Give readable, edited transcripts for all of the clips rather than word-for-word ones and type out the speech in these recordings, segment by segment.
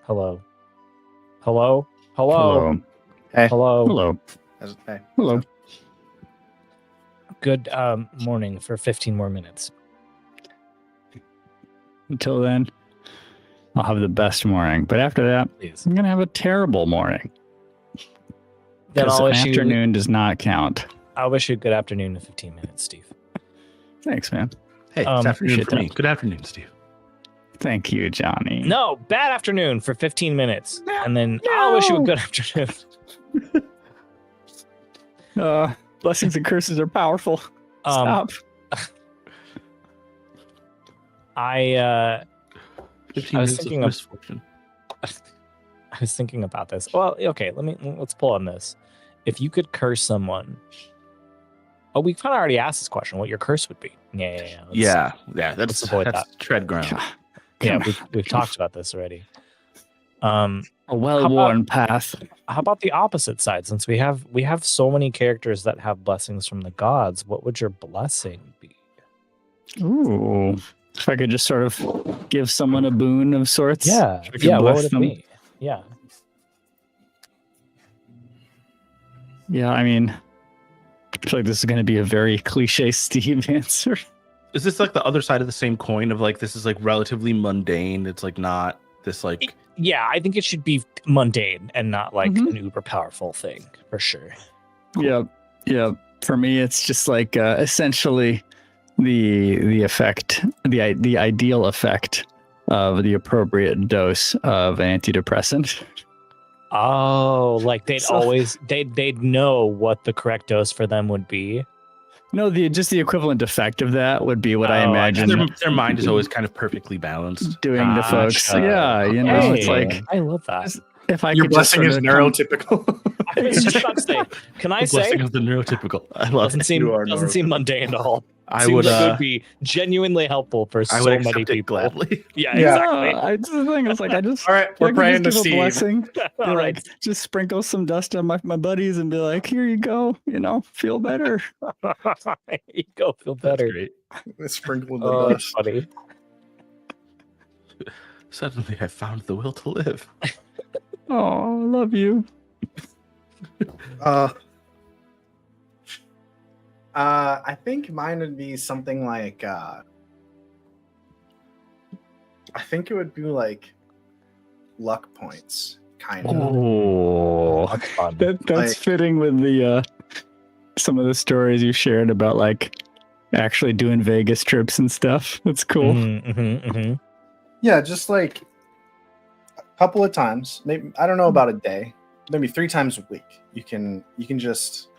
Hello. Hello. Hello. Hello. Hey. Hello. Hello. Hey. Hello. Good morning for 15 more minutes. Until then, I'll have the best morning. But after that, Please. I'm going to have a terrible morning. Then Because I'll wish afternoon does not count. I'll wish you a good afternoon in 15 minutes, Steve. Thanks, man. Hey, it's afternoon appreciate for me. that. Good afternoon, Steve. Thank you, Johnny. No, bad afternoon for 15 minutes. And then I'll wish you a good afternoon. Blessings and curses are powerful. Stop. I 15 I was minutes thinking of of- misfortune. I was thinking about this. Well, okay, let's pull on this. If you could curse someone. Oh, we kind of already asked this question, what your curse would be. Yeah. That's let's avoid tread ground. Yeah, we've talked about this already. A well-worn path. How about the opposite side? Since we have so many characters that have blessings from the gods, what would your blessing be? Ooh. If I could just sort of give someone a boon of sorts. Yeah, if I could what bless would it them. be? Yeah. Yeah, I mean, I feel like this is going to be a very cliche Steve answer. Is this like the other side of the same coin of like this is like relatively mundane? It's like not this like Yeah, I think it should be mundane and not like Mhm. an uber powerful thing for sure. Yeah. For me, it's just like essentially the effect, the ideal effect of the appropriate dose of antidepressant. Oh, like they'd So- always they'd know what the correct dose for them would be. No, just the equivalent effect of that would be what I Oh, I imagine their mind is always kind of perfectly balanced. doing to folks. Gotcha. Yeah, it's Hey, like I love that. Just- if I Your could just blessing is sort of come- neurotypical. I was just about to say, can I The say blessing of the neurotypical. I love doesn't it. seem You are mundane at all. I Seems would like it would be genuinely helpful for I so would many accept it people. gladly. Yeah, Yeah, exactly. the thing is, like, I just All right, I we're could praying to just give a Steve. blessing. Be All right. like, just sprinkle some dust on my buddies and be like, here you go, feel better. There you go, feel That's better. great. Sprinkle the Oh, dust. funny. Suddenly I found the will to live. Oh, I love you. I think mine would be something like I think it would be like luck points, kind of. Oh, That's fun. that's Like- fitting with the some of the stories you shared about like actually doing Vegas trips and stuff. That's cool. Mhm. Yeah, just like a couple of times. Maybe I don't know about a day. Maybe 3 times a week. You can just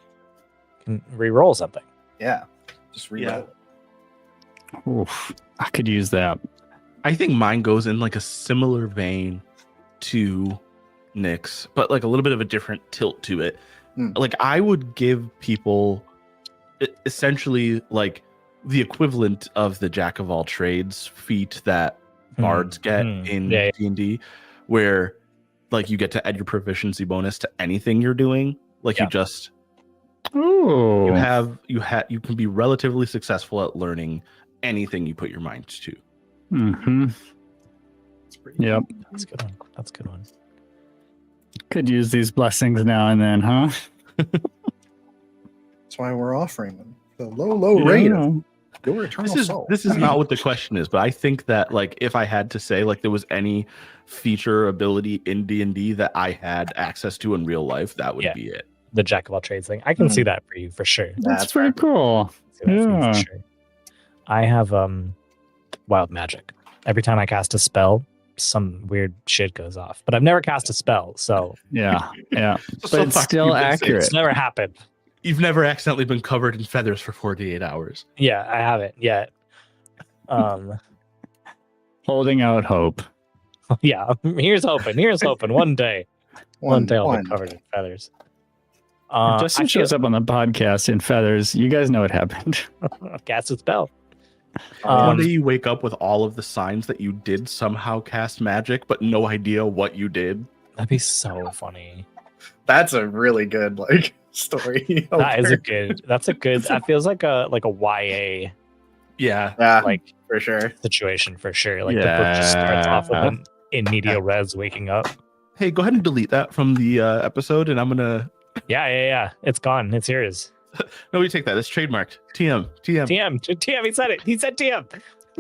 Can re-roll something. just reroll it. Oof, I could use that. I think mine goes in like a similar vein to Nick's, but like a little bit of a different tilt to it. Like I would give people essentially like the equivalent of the jack of all trades feat that bards get in Yeah. D&D, where like you get to add your proficiency bonus to anything you're doing. Like Yeah. you just Ooh, you can be relatively successful at learning anything you put your mind to. Mm-hmm. It's pretty Yep. That's a good one. That's a good one. Could use these blessings now and then, huh? That's why we're offering them. The low rate of your eternal soul. This is not what the question is, but I think that like if I had to say like there was any feature ability in D&D that I had access to in real life, that would Yeah. be it. The jack of all trades thing. I can see that for you for sure. That's That's pretty cool. See that for you Yeah. for sure. I have wild magic. Every time I cast a spell, some weird shit goes off. But I've never cast a spell, so Yeah. So But it's far still you've been safe. accurate. it's never happened. You've never accidentally been covered in feathers for 48 hours. Yeah, I haven't yet. Holding out hope. Yeah, here's hoping. Here's hoping. One day I'll be covered in feathers. If Justin I shows up on the podcast in feathers, you guys know what happened. cast a spell. One day you wake up with all of the signs that you did somehow cast magic, but no idea what you did. That'd be so funny. That's a really good like story. That is a good. That's a good. That feels like a Yeah. yeah, like for sure. situation for sure. Like the book just starts off with in media res waking up. Hey, go ahead and delete that from the episode, and I'm gonna. Yeah. It's gone. It's yours. No, we take that. It's trademarked. TM. TM. He said it. He said TM.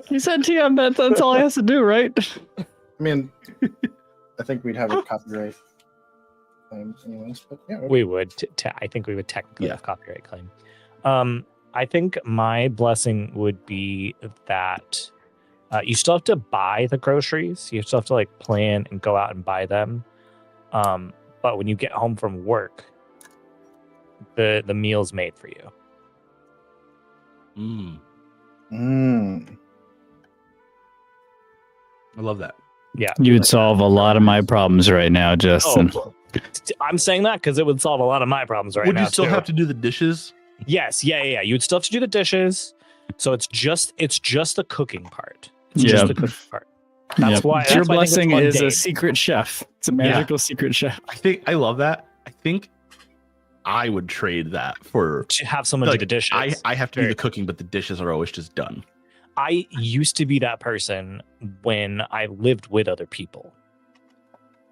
You said TM. That's all he has to do, right? I mean, I think we'd have a copyright claim anyways, but yeah. We would. I think we would technically have copyright claim. I think my blessing would be that you still have to buy the groceries. You still have to like plan and go out and buy them. But when you get home from work, the meal's made for you. I love that. Yeah. You'd solve a lot of my problems right now, Justin. Oh, I'm saying that because it would solve a lot of my problems right now. Would you still have to do the dishes? Yes. Yeah. You would still have to do the dishes. So it's just the cooking part. It's just the cooking part. That's why your that's why blessing I think is it's a secret chef. It's a magical secret chef. I love that. I think I would trade that for to have someone do the dishes. I have to do the cooking, but the dishes are always just done. I used to be that person when I lived with other people.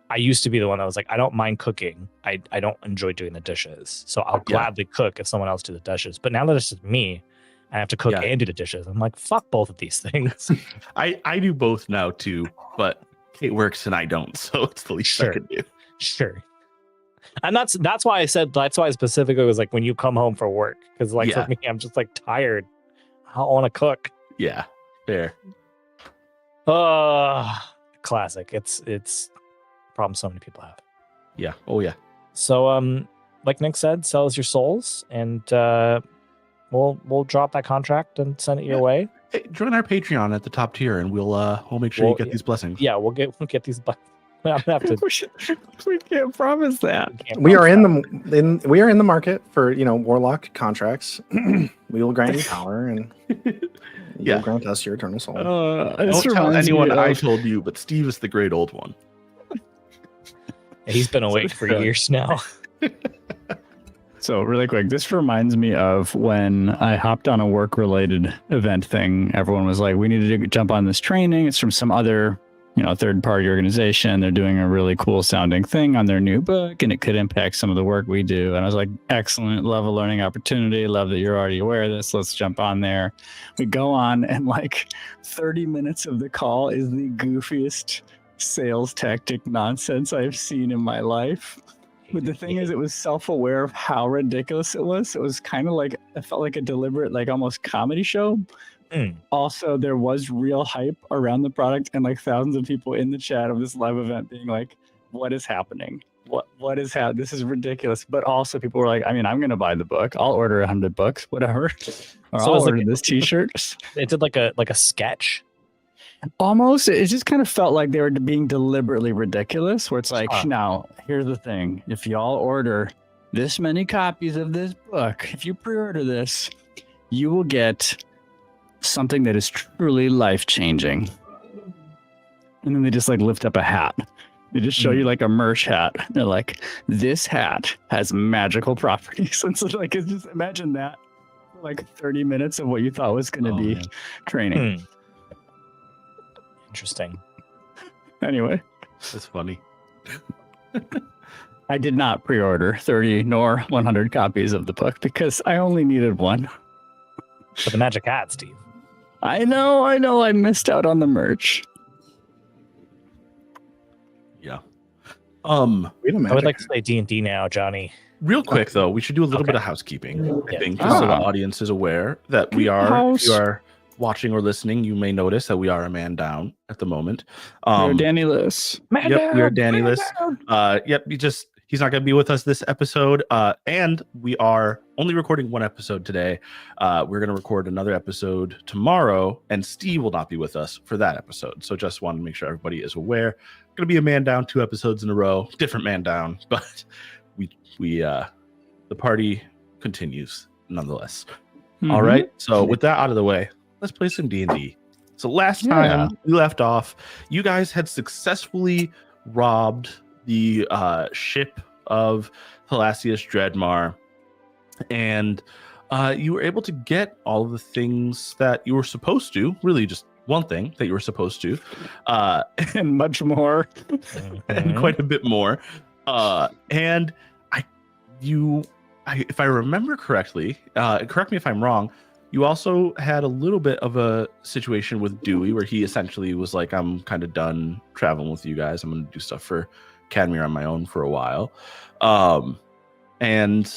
I used to be the one that was like, I don't mind cooking. I don't enjoy doing the dishes. So I'll gladly cook if someone else do the dishes. But now that it's just me, I have to cook and do the dishes. I'm like, fuck both of these things. I do both now too, but Kate works and I don't. So it's the least I could do. Sure. And that's why I specifically was like, when you come home for work, because like for me, I'm just like tired. I don't want to cook. Yeah, fair. Classic. It's a problem so many people have. Yeah. Oh yeah. So like Nick said, sell us your souls, and we'll drop that contract and send it your way. Hey, join our Patreon at the top tier, and we'll make sure you get these blessings. Yeah, we'll get these. I'm gonna have to. We can't promise that. We are in the market for warlock contracts. We will grant you power, and you'll grant us your eternal soul. Don't tell anyone I told you, but Steve is the great old one. He's been awake for years now. So really quick, this reminds me of when I hopped on a work-related event thing. Everyone was like, we need to jump on this training. It's from some other third-party organization. They're doing a really cool sounding thing on their new book, and it could impact some of the work we do. And I was like, excellent, love a learning opportunity. Love that you're already aware of this. Let's jump on there. We go on, and like 30 minutes of the call is the goofiest sales tactic nonsense I've seen in my life. But the thing is, it was self-aware of how ridiculous it was. It was kind of like, it felt like a deliberate, like almost comedy show. Also, there was real hype around the product, and like thousands of people in the chat of this live event being like, what is happening? What is happening? This is ridiculous. But also people were like, I mean, I'm going to buy the book. I'll order 100 books, whatever. Or I'll order this t-shirt. It did like a sketch. Almost. It just kind of felt like they were being deliberately ridiculous, where it's like, now, here's the thing. If y'all order this many copies of this book, if you pre-order this, you will get something that is truly life-changing. And then they just like lift up a hat. They just show you like a merch hat. They're like, this hat has magical properties. And so like, it's just imagine that for like 30 minutes of what you thought was going to be training. Interesting. Anyway. That's funny. I did not pre-order 30 nor 100 copies of the book because I only needed one. But the magic hat, Steve. I know. I missed out on the merch. Yeah. I would like to play D&D now, Johnny. Real quick though, we should do a little bit of housekeeping. I think just so the audience is aware that we are. If you are watching or listening, you may notice that we are a man down at the moment. We're Danny-less. We are Danny-less. He's not going to be with us this episode. And we are only recording one episode today. We're going to record another episode tomorrow, and Steve will not be with us for that episode. So just wanted to make sure everybody is aware. Going to be a man down 2 episodes in a row, different man down, but we the party continues nonetheless. All right. So with that out of the way, let's play some D&D. So last time we left off, you guys had successfully robbed the ship of Thalassius Dreadmar, and you were able to get all of the things that you were supposed to, really just one thing that you were supposed to, And much more. and quite a bit more. And if I remember correctly, correct me if I'm wrong, you also had a little bit of a situation with Dewey where he essentially was like, I'm kind of done traveling with you guys. I'm going to do stuff for Cadmere on my own for a while. And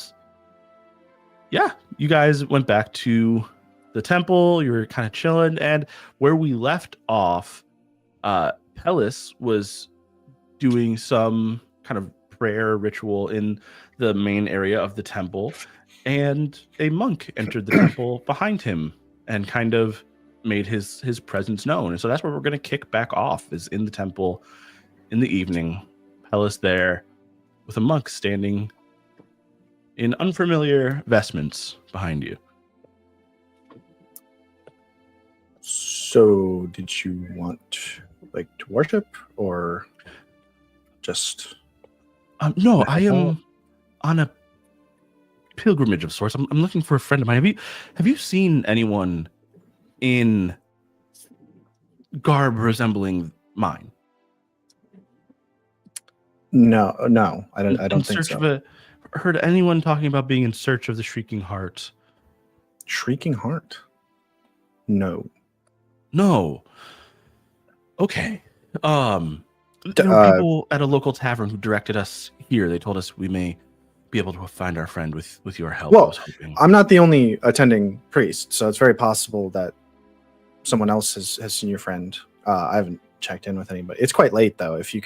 yeah, you guys went back to the temple. You were kind of chilling. And where we left off, Pellis was doing some kind of prayer ritual in the main area of the temple, and a monk entered the temple behind him and kind of made his presence known. And so that's where we're going to kick back off, is in the temple in the evening. Pellis there with a monk standing in unfamiliar vestments behind you. So did you want like to worship or just no, I am on a pilgrimage of sorts. I'm looking for a friend of mine. Have you seen anyone in garb resembling mine? No, I don't think so. Heard anyone talking about being in search of the Shrieking Heart? Shrieking Heart? No. Okay. There were people at a local tavern who directed us here. They told us we may be able to find our friend with your help. Well, I'm not the only attending priest, so it's very possible that someone else has seen your friend. I haven't checked in with anybody. It's quite late though. If you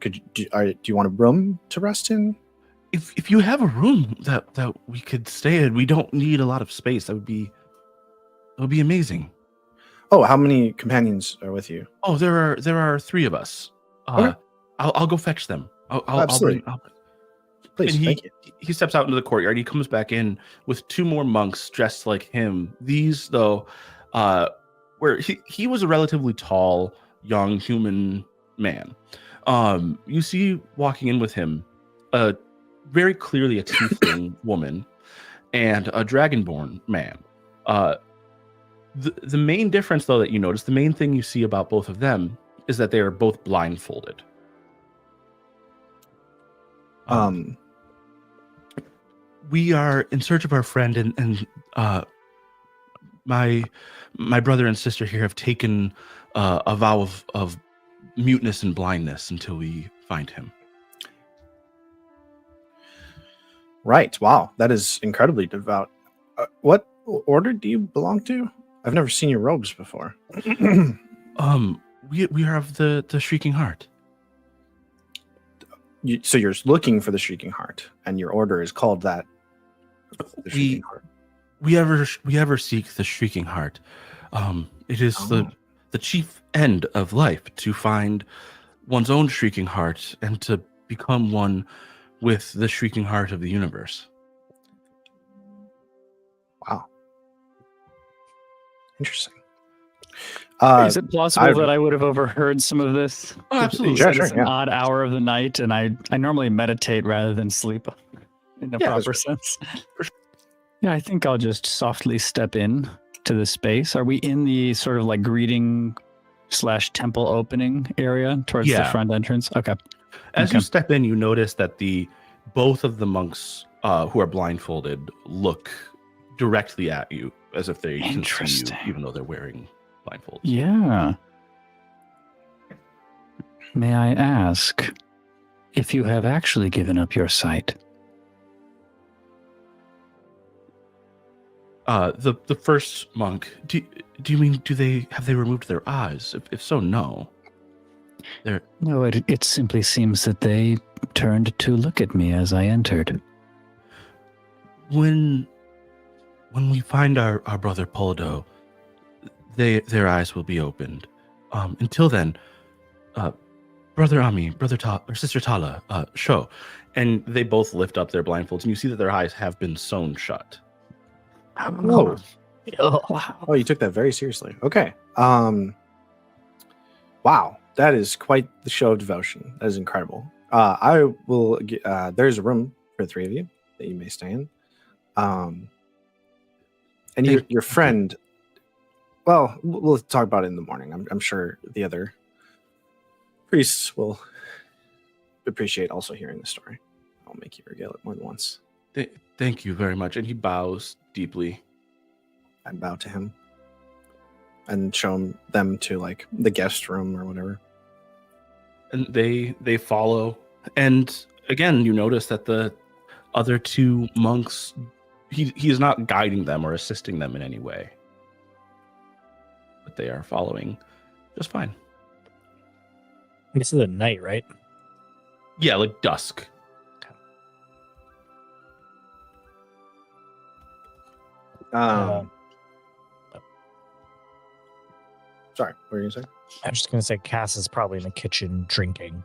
do you want a room to rest in? If you have a room that we could stay in, we don't need a lot of space. That would be amazing. Oh, how many companions are with you? Oh, there are 3 of us. Okay. I'll go fetch them. Absolutely. Please, thank you. He steps out into the courtyard. He comes back in with 2 more monks dressed like him. These, though, where he was a relatively tall, young human man. You see walking in with him, very clearly a tiefling woman and a dragonborn man. The main difference, though, that you notice, the main thing you see about both of them is that they are both blindfolded. We are in search of our friend, and my brother and sister here have taken a vow of muteness and blindness until we find him. Right. Wow, that is incredibly devout. What order do you belong to? I've never seen your robes before. We are of the Shrieking Heart. So you're looking for the Shrieking Heart, and your order is called that. The Shrieking Heart. We ever seek the Shrieking Heart. It is the chief end of life, to find one's own Shrieking Heart and to become one with the Shrieking Heart of the universe. Wow. Interesting. Is it plausible that I would have overheard some of this? Oh, absolutely. Sure, It's an odd hour of the night, and I normally meditate rather than sleep in the proper sense. For sure. Yeah, I think I'll just softly step in to the space. Are we in the sort of like greeting / temple opening area towards the front entrance? Okay. As you step in, you notice that both of the monks who are blindfolded look directly at you as if they can see you, even though they're wearing blindfolds. Yeah. May I ask if you have actually given up your sight? The first monk. Do you mean have they removed their eyes? If so, no. No, it simply seems that they turned to look at me as I entered. When we find our brother Poldo, their eyes will be opened. Until then, Brother Ami, or Sister Tala, show. And they both lift up their blindfolds, and you see that their eyes have been sewn shut. Whoa. Oh, you took that very seriously. Okay. Wow. That is quite the show of devotion. That is incredible. I will. There's a room for 3 of you that you may stay in. And your friend, Well, we'll talk about it in the morning. I'm sure the other priests will appreciate also hearing the story. I'll make you regale it more than once. Thank you very much. And he bows deeply. I bow to him and show them to like the guest room or whatever. And they follow. And again, you notice that the other two monks, he is not guiding them or assisting them in any way. But they are following just fine. This is at night, right? Yeah, like dusk. Sorry, what were you saying? I'm just going to say Cass is probably in the kitchen drinking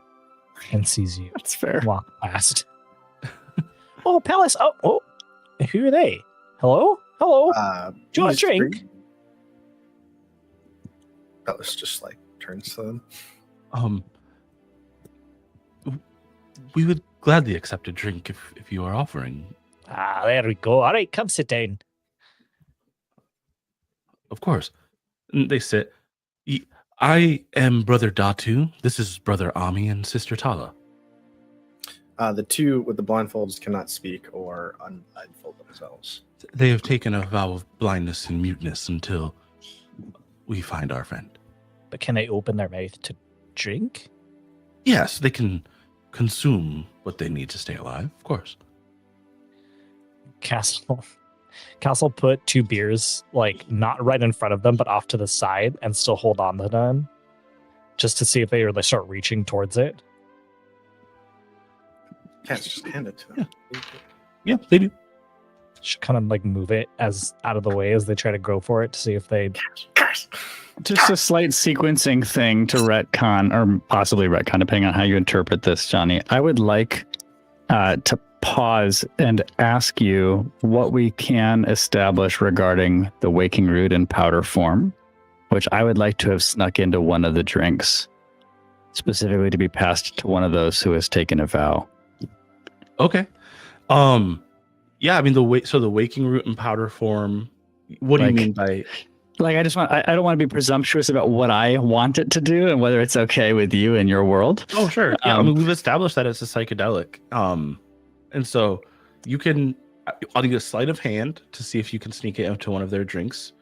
and sees you That's fair. walk past. Oh, Palace. Oh, who are they? Hello? Hello? Do you want a drink? Palace just like turns to them. We would gladly accept a drink if you are offering. Ah, there we go. All right, come sit down. Of course. And they sit. I am Brother Datu. This is Brother Ami and Sister Tala. The two with the blindfolds cannot speak or unblindfold themselves. They have taken a vow of blindness and muteness until we find our friend. But can they open their mouth to drink? Yes, they can consume what they need to stay alive, of course. Castle put two beers, like, not right in front of them, but off to the side and still hold on to them just to see if they really start reaching towards it. Yes, just hand it to them. Yeah, they do. Should kind of like move it as out of the way as they try to go for it to see if they... Just a slight sequencing thing to retcon, or possibly retcon, depending on how you interpret this, Johnny. I would like to pause and ask you what we can establish regarding the waking root in powder form, which I would like to have snuck into one of the drinks, specifically to be passed to one of those who has taken a vow. Okay. Yeah, I mean the waking root in powder form. What do you mean by? Like, I don't want to be presumptuous about what I want it to do and whether it's okay with you and your world. Oh, sure. Yeah, I mean, we've established that it's a psychedelic. And so you can, I'll need a sleight of hand to see if you can sneak it into one of their drinks.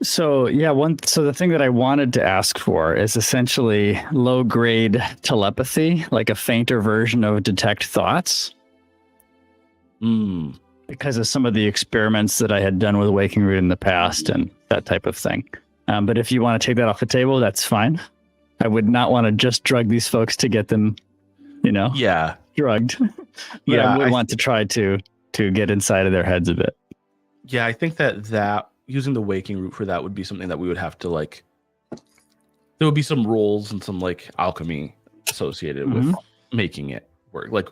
So yeah, so the thing that I wanted to ask for is essentially low grade telepathy, like a fainter version of detect thoughts. Because of some of the experiments that I had done with Waking Root in the past and that type of thing. But if you want to take that off the table, that's fine. I would not want to just drug these folks to get them, drugged. But I would want to try to get inside of their heads a bit. Yeah, I think that using the Waking Root for that would be something that we would have to like. There would be some rules and some like alchemy associated with making it work. Like,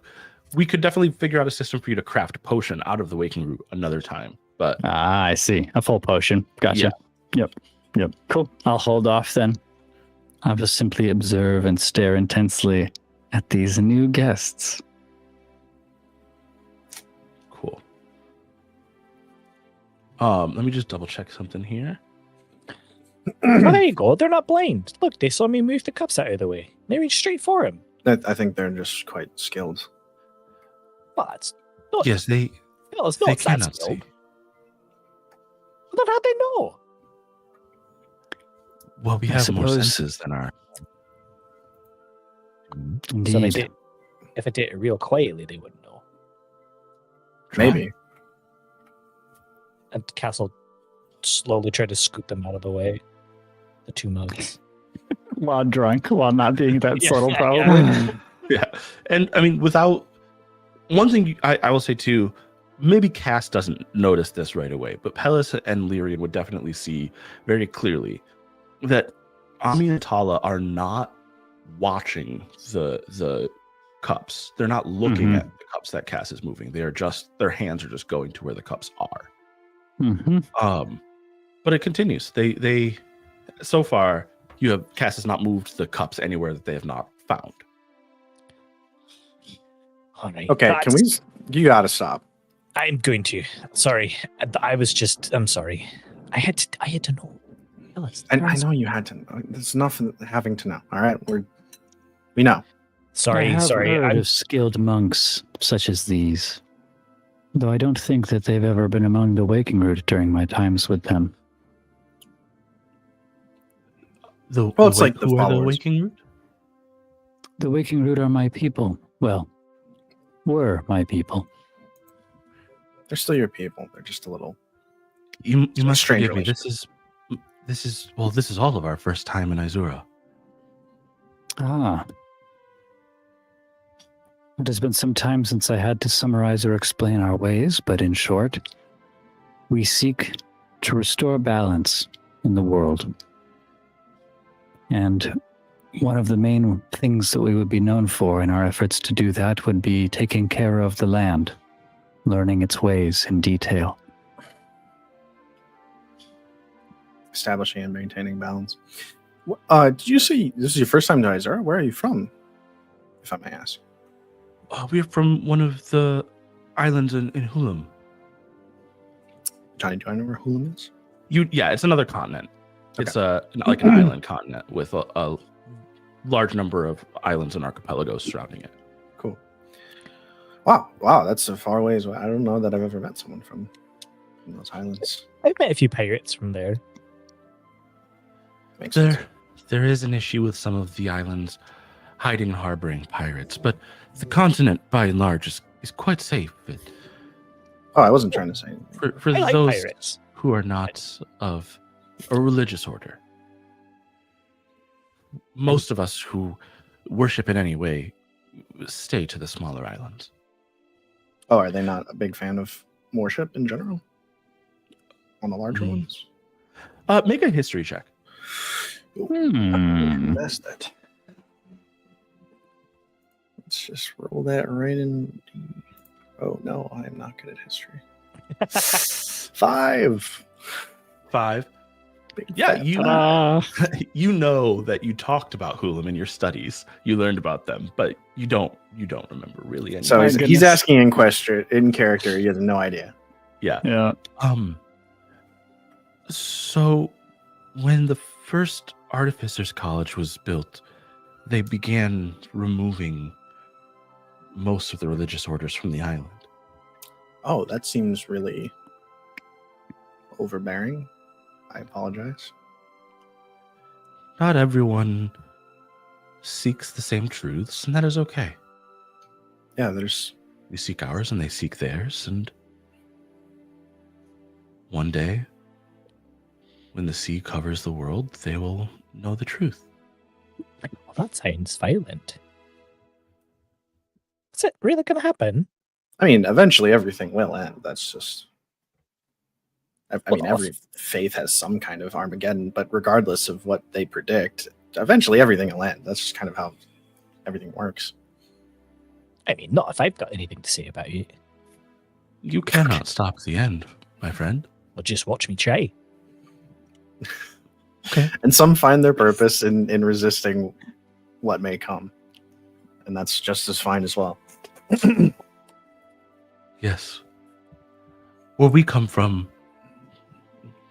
we could definitely figure out a system for you to craft a potion out of the Waking Root another time. But I see. A full potion. Gotcha. Yeah. Yep. Cool. I'll hold off then. I'll just simply observe and stare intensely at these new guests. Cool. Let me just double check something here. Oh, there you go. They're not blind. Look, they saw me move the cups out of the way. They reached straight for him. I think they're just quite skilled. But yes, they cannot see. Then how'd they know? Well, we have more senses than our. So they did, if I did it real quietly, they wouldn't know. Maybe. And Castle slowly tried to scoot them out of the way. The two mugs. While drunk, while not being that subtle, probably. Yeah. And I mean, without one thing I will say too, maybe Cass doesn't notice this right away, but Pellis and Lyrian would definitely see very clearly that Ami and Tala are not watching the cups. They're not looking at the cups that Cass is moving. They are just, their hands are just going to where the cups are. But it continues. They so far Cass has not moved the cups anywhere that they have not found. All right. Okay, you gotta stop. I'm going to. Sorry. I'm sorry. I had to know. Tell us. I know you had to know. There's nothing having to know. All right, we know. Sorry. I have heard I'm of skilled monks such as these, though I don't think that they've ever been among the Waking Root during my times with them. It's like the who are the followers. Waking Root? The Waking Root are my people. Well, were my people. They're still your people. They're just a little. You a must strange forgive me. This is all of our first time in Izura. Ah. It has been some time since I had to summarize or explain our ways, but in short, we seek to restore balance in the world. And one of the main things that we would be known for in our efforts to do that would be taking care of the land, learning its ways in detail. Establishing and maintaining balance. Did you say this is your first time to Izura? Where are you from, if I may ask? We're from one of the islands in Hulum. Johnny, do I know where Hulum is? Yeah, it's another continent. Okay. It's like an island continent with a large number of islands and archipelagos surrounding it. Cool. Wow, that's a far ways. I don't know that I've ever met someone from those islands. I've met a few pirates from there. Makes sense. There is an issue with some of the islands hiding and harboring pirates, but the continent, by and large, is quite safe. I wasn't trying to say anything. For I like those pirates. who are not of a religious order. Most of us who worship in any way stay to the smaller islands. Oh, are they not a big fan of worship in general? On the larger ones? Make a history check. That's it. Let's just roll that right in. Oh no, I am not good at history. 5. 5. Big Yeah, fat you know that you talked about Hulum in your studies. You learned about them, but you don't remember really anything. So he's goodness. asking in character. He has no idea. Yeah. So when the first Artificers College was built, they began removing most of the religious orders from the island. Oh, that seems really overbearing. I apologize. Not everyone seeks the same truths, and that is okay. Yeah, We seek ours and they seek theirs, and one day, when the sea covers the world, they will know the truth. Well, that sounds violent. Is it really going to happen? I mean, eventually everything will end. That's just. I mean, every faith has some kind of Armageddon, but regardless of what they predict, eventually everything will end. That's just kind of how everything works. I mean, not if I've got anything to say about it. You cannot stop the end, my friend. Well, just watch me try. Okay. And some find their purpose in resisting what may come. And that's just as fine as well. Yes. Where we come from,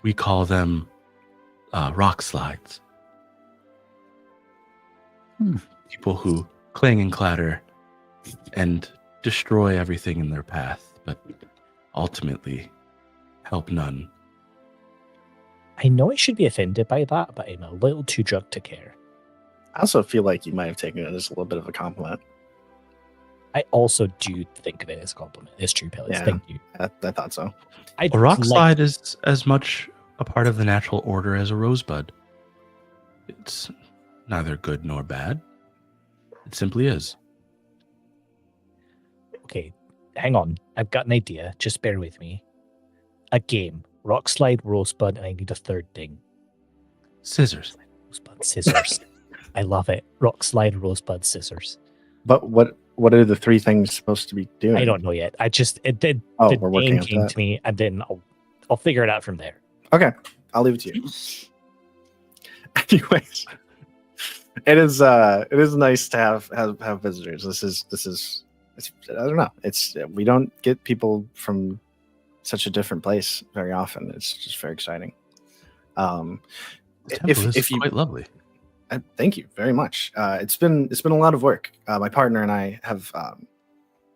we call them rock slides. People who cling and clatter and destroy everything in their path, but ultimately help none. I know I should be offended by that, but I'm a little too drugged to care. I also feel like you might have taken it as a little bit of a compliment. I also do think of it as a compliment. It's true, Pellets. Yeah. Thank you. I thought so. I A rock slide is as much a part of the natural order as a rosebud. It's neither good nor bad. It simply is. Okay, hang on. I've got an idea. Just bear with me. A game. Rock slide, rosebud, and I need a third thing. Scissors. Rosebud, scissors. I love it. Rock slide, rosebud, scissors. But what are the three things supposed to be doing? I don't know yet. The we're working name on came that. to me, and then I'll figure it out from there. Okay, I'll leave it to you. Anyways, it is nice to have visitors. This is I don't know. We don't get people from such a different place very often. It's just very exciting. The temple is if you quite lovely. thank you very much. It's been a lot of work. My partner and I have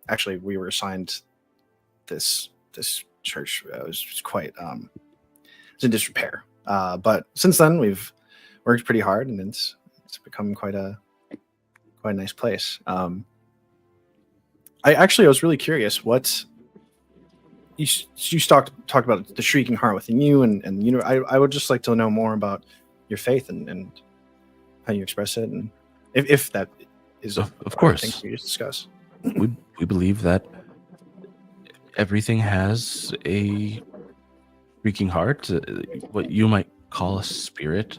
actually we were assigned this church. It was quite it's in disrepair. But since then we've worked pretty hard, and it's become quite a nice place. I was really curious what you talked about the shrieking heart within you, and you know I would just like to know more about your faith and how you express it, and if that is Of course. thing for you to discuss. We believe that everything has a shrieking heart, what you might call a spirit.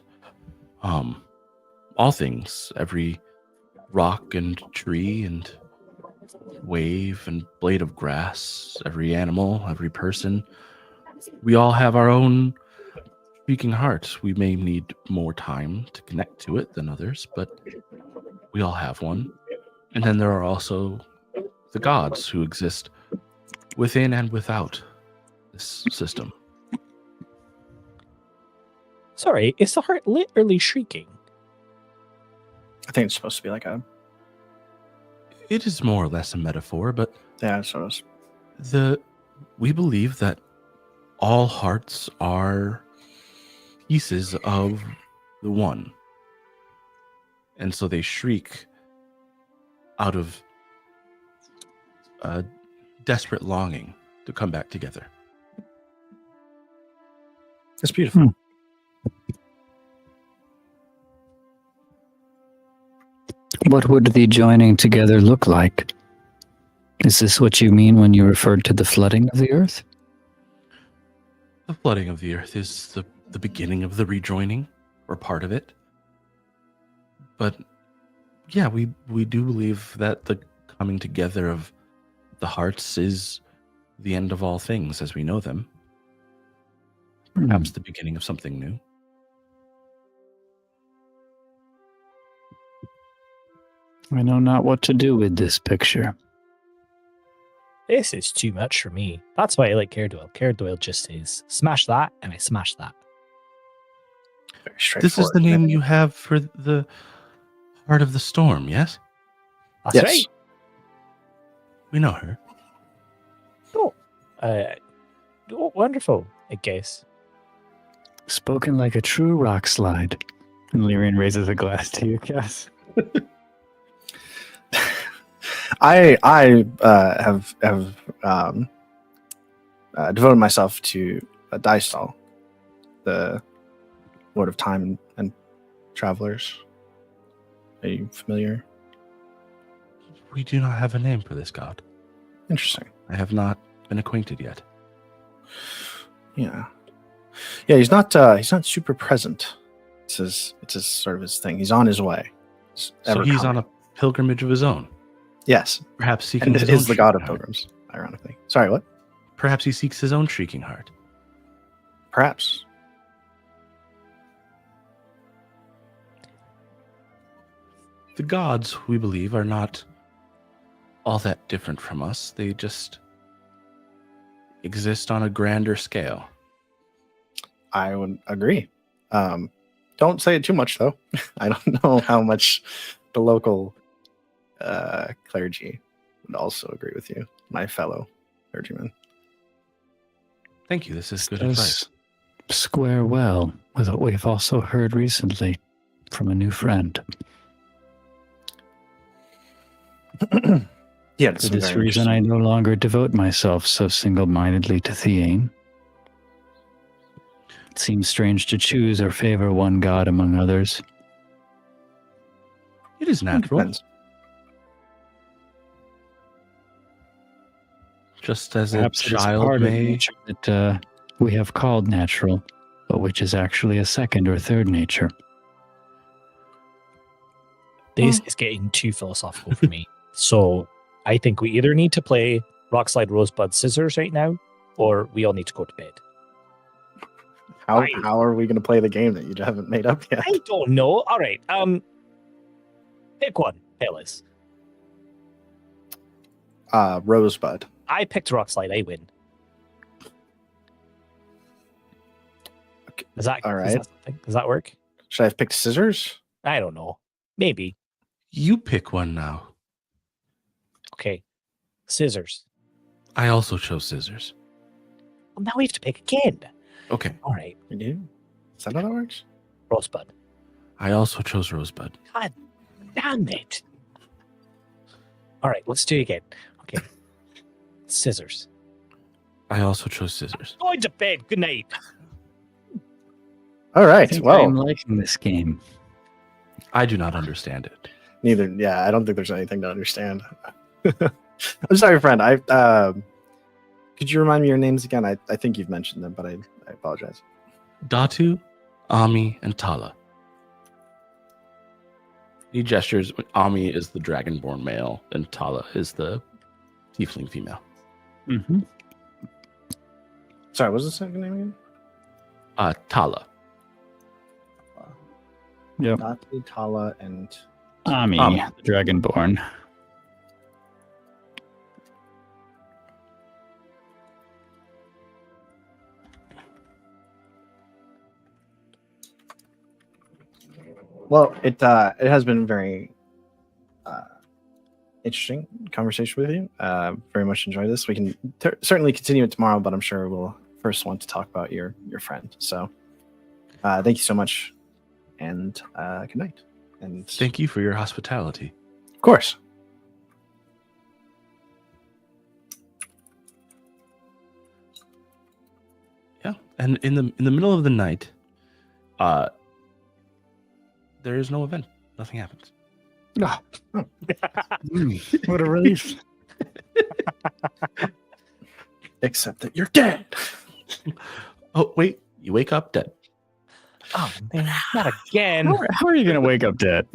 All things, every rock and tree and wave and blade of grass, every animal, every person, we all have our own shrieking heart. We may need more time to connect to it than others, but we all have one. And then there are also the gods who exist within and without this system. Sorry, is the heart literally shrieking? I think it's supposed to be like a It is more or less a metaphor, but so it's we believe that all hearts are pieces of the one. And so they shriek out of a desperate longing to come back together. it's beautiful. What would the joining together look like? Is this what you mean when you referred to the flooding of the earth? The flooding of the earth is the beginning of the rejoining, or part of it. But yeah, we do believe that the coming together of the hearts is the end of all things as we know them. Perhaps the beginning of something new. I know not what to do with this picture. This is too much for me. That's why I like Cairdoyle. Cairdoyle just says, smash that, and I smash that. Very This is straightforward. the name you have for the Heart of the Storm, yes? That's Yes. right. We know her. Wonderful, I guess. Spoken like a true rock slide. And Lyrian raises a glass to you, Cass. I have devoted myself to Dystall, the Lord of Time and Travelers. Are you familiar? We do not have a name for this god. Interesting. I have not been acquainted yet. Yeah, he's not super present. It's his sort of his thing. He's on his way. So he's on a pilgrimage of his own. Yes, Perhaps seeking and his is own the god of shrieking heart. pilgrims. Ironically, sorry, what? Perhaps he seeks his own shrieking heart. Perhaps. The gods, we believe, are not all that different from us. They just exist on a grander scale. I would agree. Don't say it too much, though. I don't know how much the local clergy would also agree with you, my fellow clergyman. Thank you. This is good Does advice. square well with what we've also heard recently from a new friend. Yeah, For this reason, I no longer devote myself so single-mindedly to Theane. It seems strange to choose or favor one god among others. It is natural. Depends. Just as Perhaps a it is child part of may. nature that we have called natural, but which is actually a second or third nature. This is getting too philosophical for me. So I think we either need to play Rock Slide Rosebud Scissors right now, or we all need to go to bed. How are we going to play the game that you haven't made up yet? I don't know. All right. Pick one, fellas. Rosebud. I picked Rock Slide. I win. Is that All is right. that something? Does that work? Should I have picked scissors? I don't know. Maybe. You pick one now. Okay. Scissors. I also chose scissors. Well, now we have to pick again. Okay. All right. You do? Is that how that works? Rosebud. I also chose rosebud. God damn it. All right, let's do it again. Okay. Scissors. I also chose scissors. Going to bed. Good night. All I right. think Well, I'm liking this game. I do not understand it. neither. Yeah, I don't think there's anything to understand. I'm sorry, friend. Could you remind me your names again? I think you've mentioned them, but I apologize. Datu, Ami, and Tala. He gestures. Ami is the dragonborn male, and Tala is the tiefling female. Mm-hmm. Sorry, what was the second name again? Tala. Yep. Dati, Tala, and Ami, the Dragonborn. well, it has been very interesting conversation with you. Very much enjoyed this. We can certainly continue it tomorrow, but I'm sure we'll first want to talk about your friend. So, thank you so much, and good night. And Thank you for your hospitality. of course. Yeah, and in the middle of the night, there is no event. Nothing happens. What a relief. Except that you're dead. Oh wait, you wake up dead. Oh, man. Not again. How are you going to wake up dead?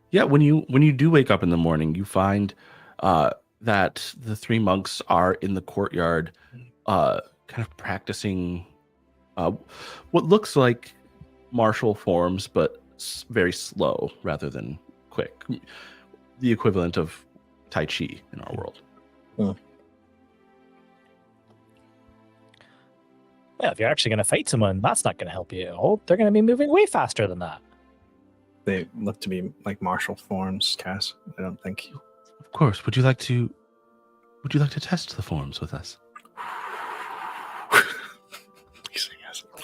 Yeah, when you do wake up in the morning, you find that the three monks are in the courtyard, kind of practicing what looks like martial forms, but very slow rather than quick. The equivalent of Tai Chi in our world. Well, if you're actually going to fight someone, that's not going to help you at all. They're going to be moving way faster than that. They look to be like martial forms, Cass. I don't think. Of course. Would you like to test the forms with us?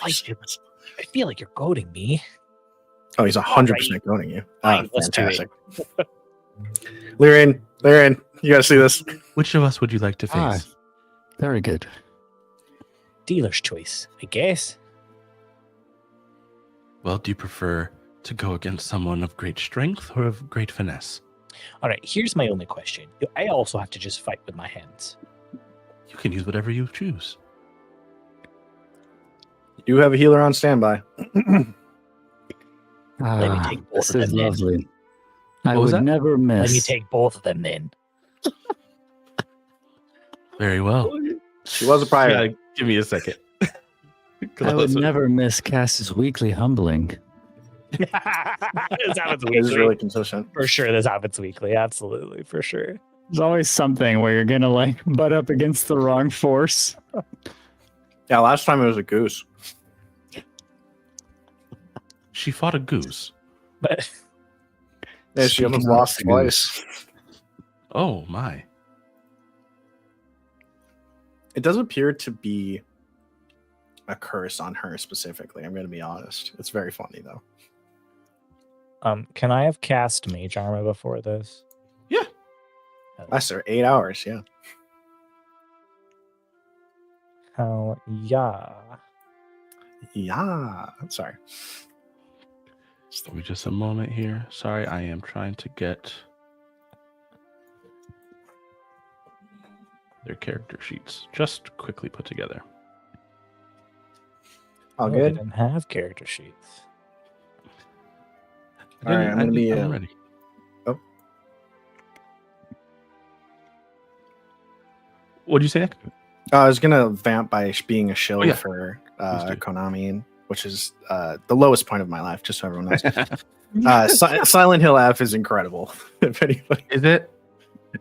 I feel like you're goading me. Oh, he's 100% goading you. Fine, let's do it. Fantastic. Lyrian, you gotta see this. Which of us would you like to face? Very good. Dealer's choice, I guess. Well, do you prefer to go against someone of great strength or of great finesse? All right, here's my only question. Do I also have to just fight with my hands? You can use whatever you choose. You have a healer on standby. Let me take both This of is them then. lovely. I What was would that? never miss. Let me take both of them then. Very well. She was a prior. Give me a second. I would never miss Cass's weekly humbling. This happens It is weekly. really consistent. For sure, this happens weekly. Absolutely, for sure. There's always something where you're gonna like butt up against the wrong force. Yeah, last time it was a goose. She fought a goose. But Yeah, she almost lost twice. Oh my. It does appear to be a curse on her specifically. I'm going to be honest. It's very funny though. can I have cast mage armor before this? Yeah. Last 8 hours. Yeah. Hell yeah. Yeah. I'm sorry. Give me just a moment here. Sorry, I am trying to get their character sheets just quickly put together. All Oh, I good. didn't have character sheets. All right, I'm gonna be, I'm ready. What'd you say, Nick? I was gonna vamp by being a shill yeah. for Please do. Konami, which is the lowest point of my life, just so everyone knows. Silent Hill F is incredible. If anybody, Is it?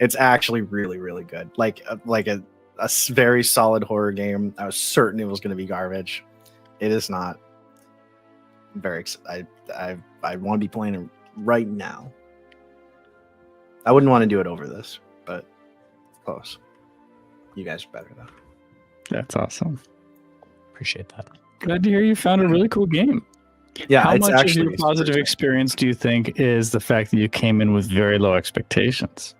It's actually really, really good. Like a very solid horror game. I was certain it was going to be garbage. It is not. I want to be playing it right now. I wouldn't want to do it over this, but close. You guys are better though. That's awesome. Appreciate that. Glad to hear you found a really cool game. Yeah, How it's much of actually your positive experience do you think is the fact that you came in with very low expectations?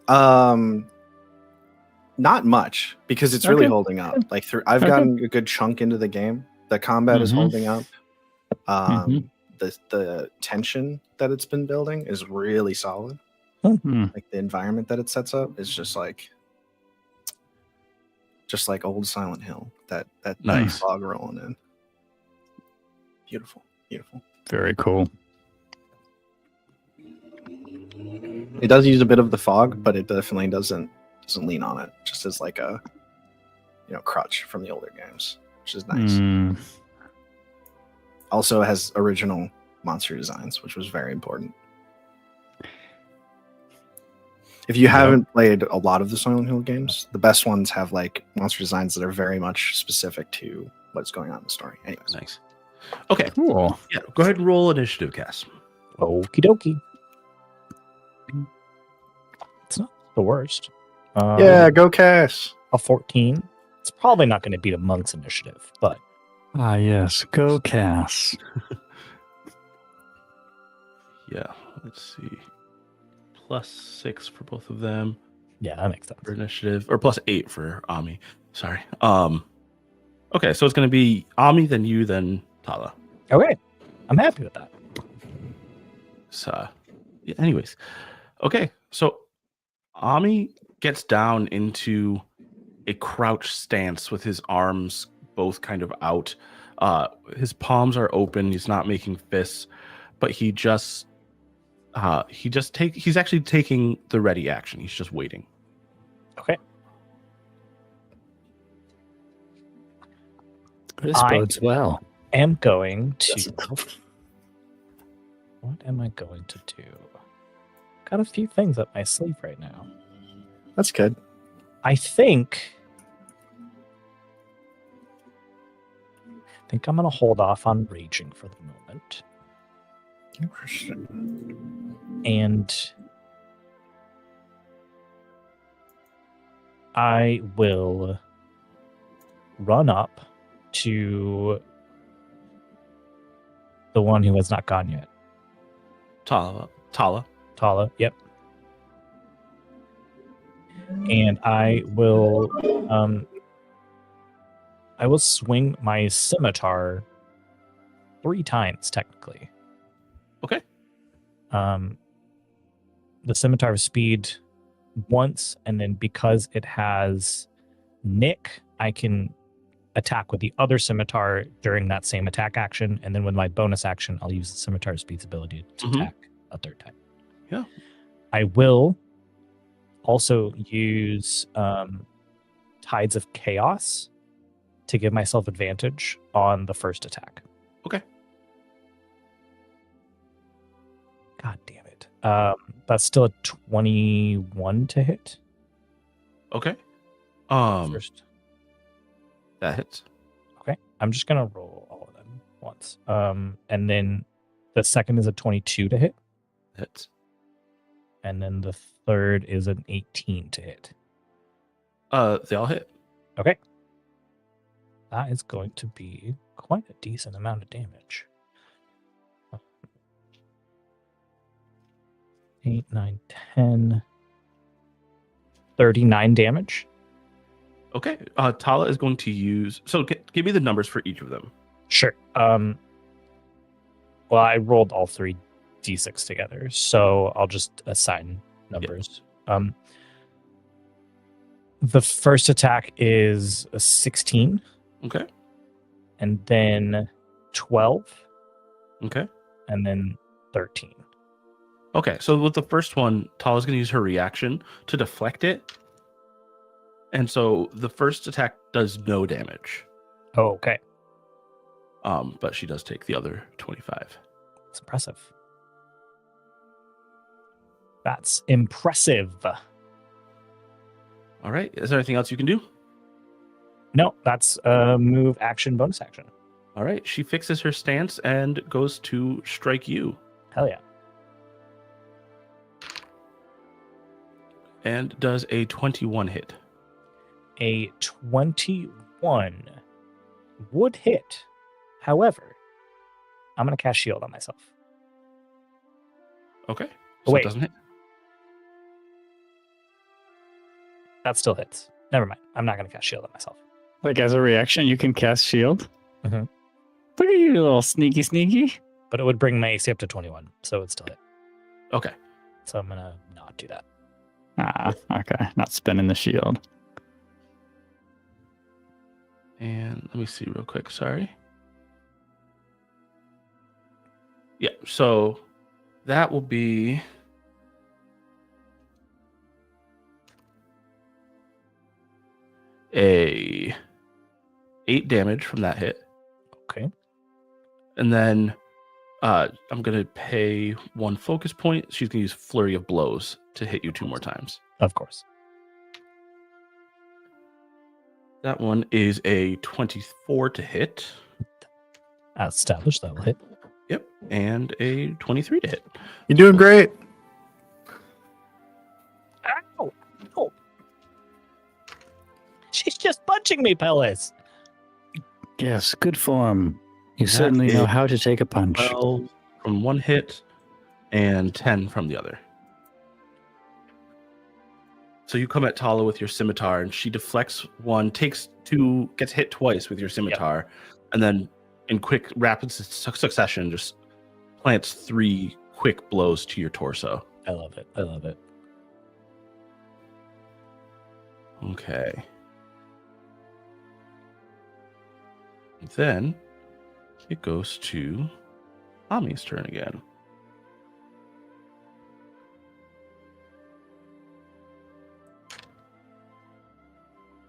Not much, because it's really holding up. Like I've gotten a good chunk into the game. The combat is holding up. The tension that it's been building is really solid. Like the environment that it sets up is just like old Silent Hill. That Nice. fog rolling in. Beautiful. Very cool. It does use a bit of the fog, but it definitely doesn't lean on it. Just as like a crutch from the older games, which is nice. Also has original monster designs, which was very important. If you haven't played a lot of the Silent Hill games, the best ones have like monster designs that are very much specific to what's going on in the story. Anyways. Nice. Okay. Cool. Yeah. Go ahead and roll initiative, Cass. Okie dokie. It's not the worst. Yeah, go Cass. A 14. It's probably not going to beat a monk's initiative, but Yes. Go Cass. Yeah. Let's see. +6 for both of them. yeah, that makes sense. For initiative, or +8 for Ami. Sorry. Okay, so it's going to be Ami, then you, then Tala. Okay, I'm happy with that. So, yeah, anyways, okay, so Ami gets down into a crouch stance with his arms both kind of out. His palms are open. He's not making fists, but he's actually taking the ready action. He's just waiting. Okay. This bodes well. I'm going to. What am I going to do? Got a few things up my sleeve right now. That's good. I think I'm going to hold off on raging for the moment. And I will run up to the one who has not gone yet. Tala. Tala, yep. And I will swing my scimitar 3 times technically. Okay. The scimitar speed once, and then because it has nick, I can attack with the other scimitar during that same attack action, and then with my bonus action, I'll use the scimitar speed's ability to attack a 3rd time. Yeah. I will also use Tides of Chaos to give myself advantage on the first attack. Okay. God damn it. That's still a 21 to hit. Okay. First. That hits. Okay. I'm just gonna roll all of them once. And then the second is a 22 to hit. Hits. And then the third is an 18 to hit. They all hit. Okay. That is going to be quite a decent amount of damage. 8, 9, 10. 39 damage. Okay. Tala is going to use. So give me the numbers for each of them. Sure. Well, I rolled all 3 d6 together, so I'll just assign numbers. Yep. The first attack is a 16. Okay. And then 12. Okay. And then 13. Okay, so with the first one, Tala's going to use her reaction to deflect it. And so the first attack does no damage. Oh, okay. But she does take the other 25. It's impressive. That's impressive. All right. Is there anything else you can do? No, that's move, action, bonus action. All right. She fixes her stance and goes to strike you. Hell yeah. And does a 21 hit. A 21 would hit. However, I'm going to cast shield on myself. Okay. Oh, So wait. it doesn't hit. That still hits. Never mind. I'm not going to cast shield on myself. Like as a reaction, you can cast shield. Mhm. Look at you, little sneaky. But it would bring my AC up to 21, so it would still hit. Okay. So I'm going to not do that. Okay. Not spinning the shield. And let me see real quick. Sorry. Yeah. So that will be a 8 damage from that hit. Okay. And then I'm going to pay 1 focus point. She's going to use Flurry of Blows to hit you 2 more times. Of course. That one is a 24 to hit. As established, that will hit. Yep. And a 23 to hit. You're doing great. Ow! Oh. She's just punching me, Pellis. Yes, good form. You That certainly know is how to take a punch. 12 from one hit and 10 from the other. So you come at Tala with your scimitar, and she deflects 1, takes 2, gets hit twice with your scimitar, and then in quick, rapid succession, just plants 3 quick blows to your torso. I love it. I love it. Okay. Then it goes to Ami's turn again.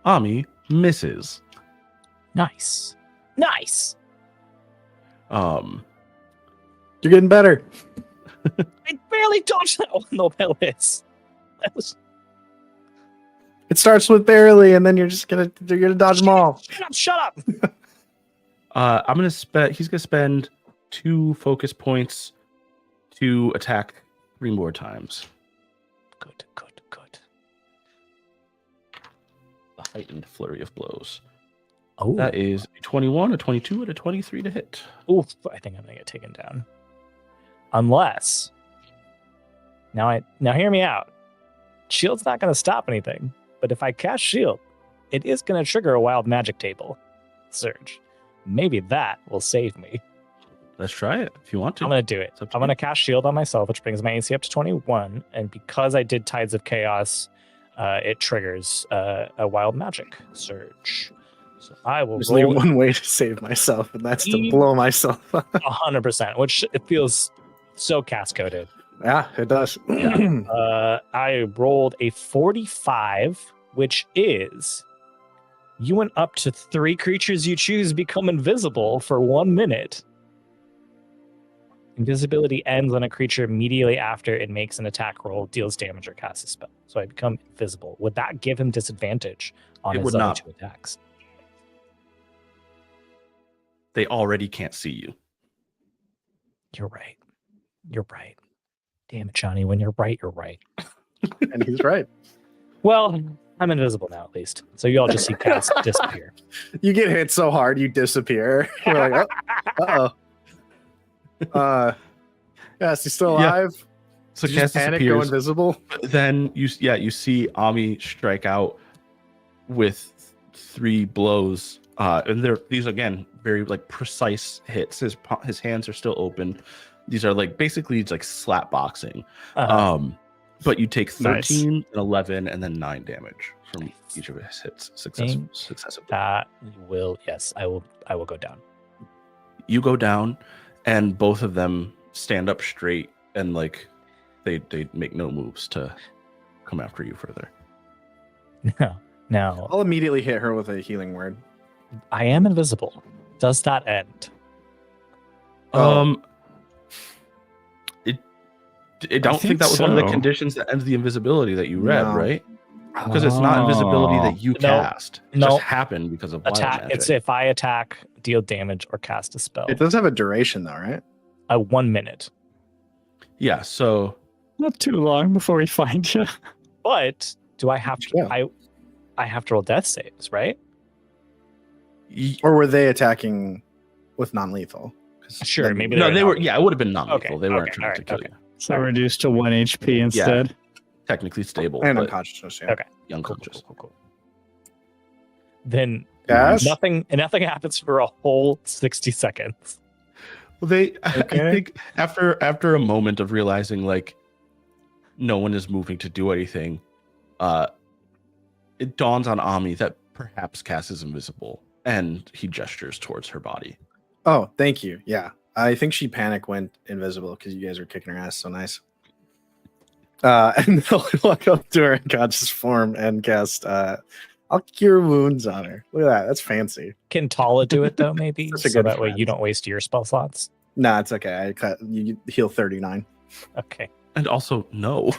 Ami misses. Nice. Nice. You're getting better. I barely dodged that one, though, Pellis. That was... It starts with barely, and then you're gonna dodge them all. Shut up. I'm gonna spend. He's gonna spend 2 focus points to attack 3 more times. Good. The heightened flurry of blows. Oh, That is a 21, a 22, and a 23 to hit. oof, I think I'm gonna get taken down. Unless now hear me out. Shield's not gonna stop anything, but if I cast shield, it is gonna trigger a wild magic table surge. Maybe that will save me. Let's try it if you want to. I'm gonna do it. It's up to I'm you. gonna cast shield on myself, which brings my AC up to 21, and because I did Tides of Chaos, it triggers a wild magic surge. So I will There's only roll one way to save myself, and that's to blow myself up. 100%, which it feels so cast-coded. Yeah, it does. I rolled a 45, which is you and up to 3 creatures you choose become invisible for 1 minute. Invisibility ends when a creature immediately after it makes an attack roll, deals damage, or casts a spell. So I become invisible. Would that give him disadvantage on It his would other not. 2 attacks? They already can't see you. You're right. You're right. Damn it, Johnny. When you're right, you're right. And he's right. Well, I'm invisible now, at least. So you all just see Cass disappear. You get hit so hard, you disappear. You're like, uh-oh. Yes, he's still Yeah. alive. So Did you just Cass panic, go disappears. invisible. Then you see Ami strike out with 3 blows, and these again very like precise hits. His hands are still open. These are like basically it's like slap boxing. But you take 13 and 11 and then 9 damage from each of his hits successively. That will, yes, I will go down. You go down, and both of them stand up straight, and like they make no moves to come after you further. Now, I'll immediately hit her with a healing word. I am invisible. Does that end? I don't think that was one of the so. conditions that ends the invisibility that you read, No. right? Because it's not invisibility that you No. cast. It No. just happened because of wild Attack. magic. It's if I attack, deal damage, or cast a spell. It does have a duration though, right? 1 minute. Yeah, so Not too long before we find you. But do I have to? Yeah. I have to roll death saves, right? Or were they attacking with non-lethal? 'Cause Sure, then- maybe no, they're they were. not. Yeah, it would have been non-lethal. Okay, They weren't okay, trying to alright, kill okay. you. So reduced to 1 HP instead. Technically stable, and but unconscious. Yeah. Okay. unconscious. Cool. Then Yes? nothing happens for a whole 60 seconds. Well, I Okay. think after a moment of realizing like no one is moving to do anything, it dawns on Ami that perhaps Cass is invisible, and he gestures towards her body. Oh, thank you. Yeah. I think she panic went invisible because you guys were kicking her ass so nice. And they'll walk up to her in conscious form and cast I'll cure wounds on her. Look at that. That's fancy. Can Tala do it though? Maybe Such a so good that way friend. you don't waste your spell slots. Nah, it's okay. You heal 39. Okay. And also, no,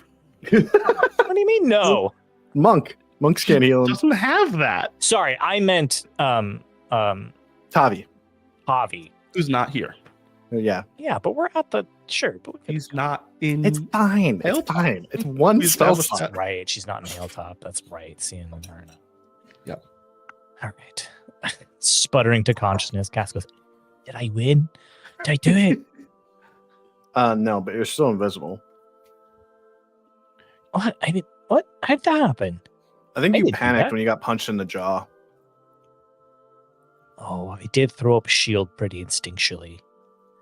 What do you mean? No. Monks can't heal him. doesn't have that. Sorry, I meant Tavi. Javi. Who's not here? Yeah. Yeah, but we're at the He's not in. It's fine. It's Hilltop. fine. It's one We spell established slot. That's right. She's not in Hilltop. That's right. Seeing her. Yep. All right. Sputtering to consciousness. Cass goes, "Did I win? Did I do it? No, but you're still invisible. What? I did. What? How did that happen? I think I you didn't do panicked that. when you got punched in the jaw. Oh, I did throw up a shield pretty instinctually.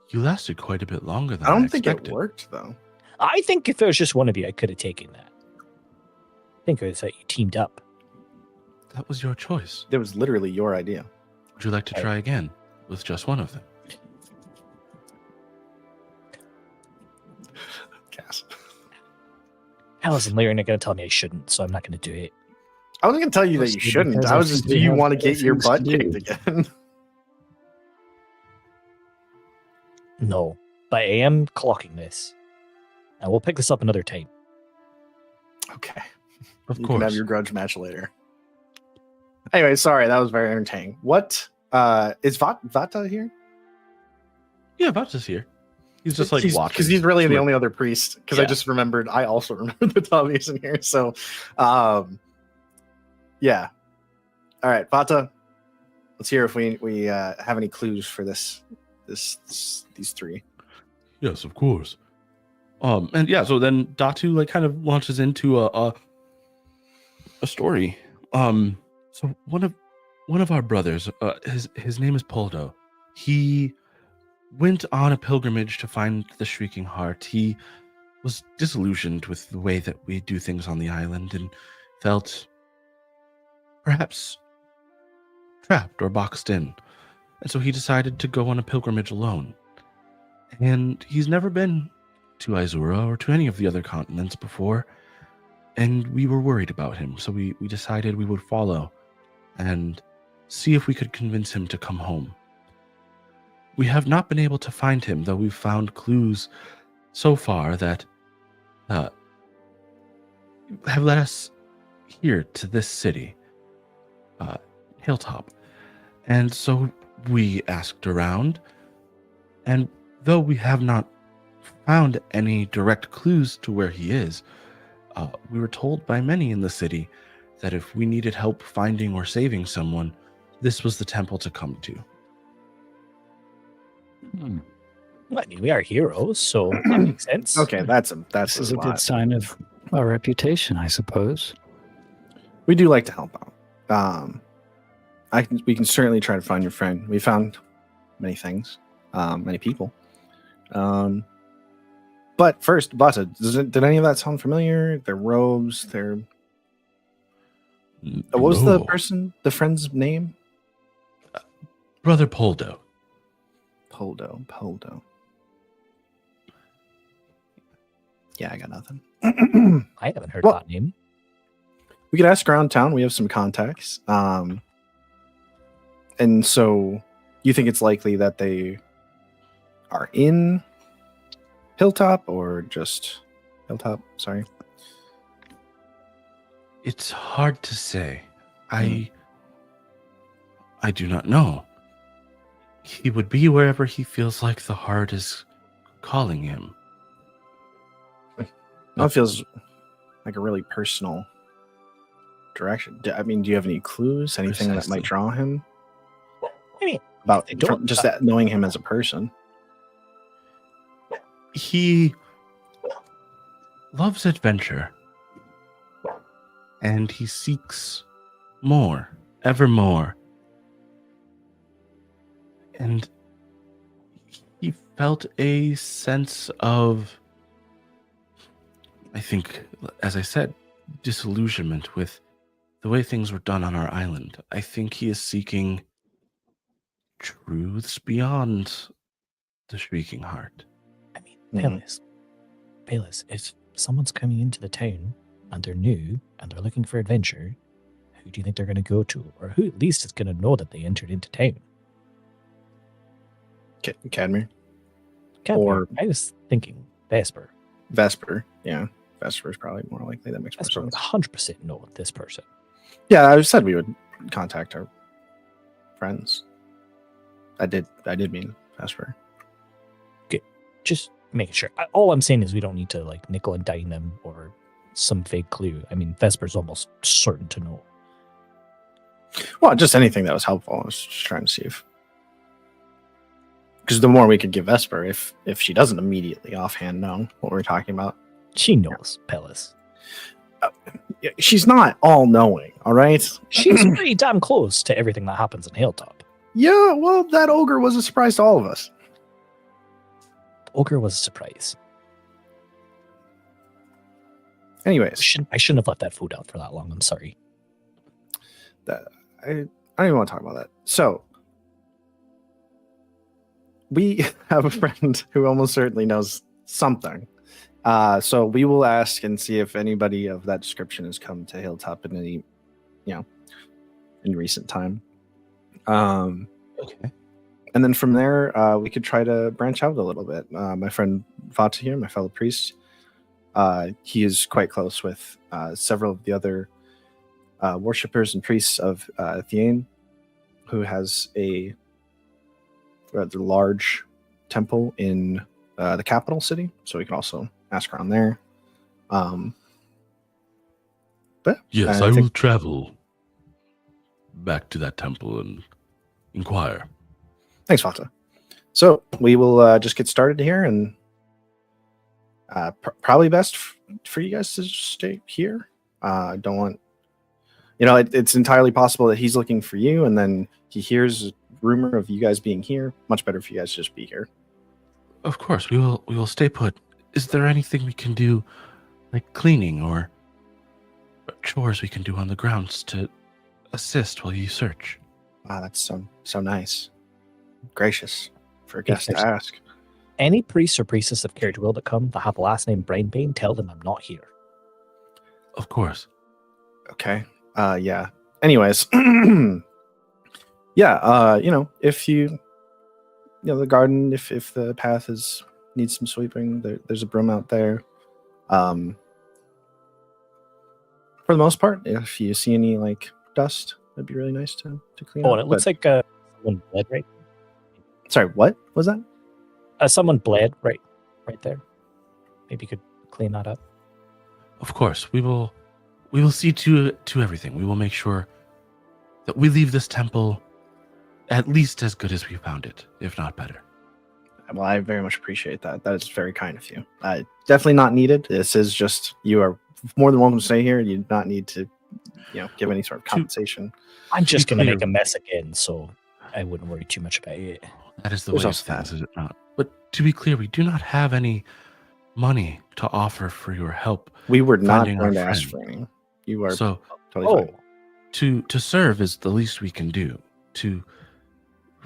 You lasted quite a bit longer than I don't think expected. it worked though. I think if there was just one of you, I could have taken that. I think it was that you teamed up. That was your choice. It was literally your idea. Would you like to try again with just one of them? Cass. Alice and Larry are going to tell me I shouldn't, so I'm not going to do it. I wasn't gonna tell you that you Mostly shouldn't. because I I was just, think do we you have want to other get your things to butt do. kicked again? No, but I am clocking this. And we'll pick this up another time. Okay. Of You course. can have your grudge match later. Anyway, sorry, that was very entertaining. What is Vata here? Yeah, Vata's here. He's just like watching. Because he's really the Sweet. only other priest. Because I Yeah. just remembered, I also remembered that Tommy isn't here. So, yeah. All right, Vata. Let's hear if we have any clues for these three. Yes, of course. And yeah, so then Datu like kind of launches into a story. So one of our brothers, his name is Poldo. He went on a pilgrimage to find the Shrieking Heart. He was disillusioned with the way that we do things on the island and felt perhaps trapped or boxed in. And so he decided to go on a pilgrimage alone. And he's never been to Izura or to any of the other continents before. And we were worried about him. So we decided we would follow and see if we could convince him to come home. We have not been able to find him, though we've found clues so far that have led us here to this city, Hilltop. And so we asked around, and though we have not found any direct clues to where he is, we were told by many in the city that if we needed help finding or saving someone, this was the temple to come to. Well, I mean, we are heroes, so that makes sense. Okay, that's This is a lot. good sign of our reputation, I suppose. We do like to help out. We can certainly try to find your friend. We found many things, many people. But first, Vata, did any of that sound familiar? Their robes, their what was the the friend's name? Brother Poldo. Poldo. Yeah, I got nothing. I haven't heard Well- that name. We could ask around town. We have some contacts. And so you think it's likely that they are in Hilltop or just Hilltop? Sorry. It's hard to say. I do not know. He would be wherever he feels like the heart is calling him. That feels like a really personal direction. I mean, do you have any clues? Anything that might Precisely. draw him? I mean, About I don't- just that knowing him as a person. He loves adventure. And he seeks more, ever more. And he felt a sense of, I think, as I said, disillusionment with the way things were done on our island. I think he is seeking truths beyond the Shrieking Heart. I mean, Mhm. Payless, if someone's coming into the town and they're new and they're looking for adventure, who do you think they're going to go to? Or who at least is going to know that they entered into town? Cadmir? Cadmir, Or- I was thinking Vesper. Vesper. Yeah. Vesper is probably more likely. That makes more Vesper would sense. 100% know this person. Yeah, I said we would contact our friends. I did mean Vesper. Just making sure. All I'm saying is we don't need to like nickel and dime them or some fake clue. I mean, Vesper's almost certain to know. Well, just anything that was helpful. I was just trying to see if, because the more we could give Vesper, if she doesn't immediately offhand know what we're talking about, She knows, Pellis. she's not all knowing. All right. She's pretty damn close to everything that happens in Hilltop. Yeah. Well, that ogre was a surprise to all of us. Ogre was a surprise. Anyways, I shouldn't have left that food out for that long. I'm sorry. I don't even want to talk about that. So we have a friend who almost certainly knows something. So we will ask and see if anybody of that description has come to Hilltop in any, in recent time. Okay. And then from there, we could try to branch out a little bit. My friend Vata here, my fellow priest, he is quite close with several of the other worshippers and priests of Theane, who has a rather large temple in the capital city. So we can also ask around there. But Yes, I I will think- travel back to that temple and inquire. Thanks, Vata. So we will just get started here, and probably best for you guys to stay here. Don't want, it's entirely possible that he's looking for you, and then he hears a rumor of you guys being here. Much better for you guys to just be here. Of course, we will stay put. Is there anything we can do, like cleaning or chores we can do on the grounds to assist while you search? Wow, that's so nice, gracious for a guest to there's- ask. Any priest or priestess of Carriage Will that come that have the last name Brainbane, tell them I'm not here. Of course. Okay. Yeah. Anyways, yeah. If you, the garden, if the path needs some sweeping, there's a broom out there. For the most part, if you see any like dust, that'd be really nice to clean Oh, up. and it looks like someone bled right. Sorry, what was that? Someone bled right there. Maybe you could clean that up. Of course, we will see to everything. We will make sure that we leave this temple at least as good as we found it, if not better. Well, I very much appreciate that. That is very kind of you. Definitely not needed. This is just, you are more than welcome to stay here. You do not need to, give any sort of compensation. I'm just be going to clear- make a mess again, so I wouldn't worry too much about it. That is the There's way of also things, that. is it not? But to be clear, we do not have any money to offer for your help. We were not Finding our going to ask friend. for any. You are So totally fine. to serve is the least we can do to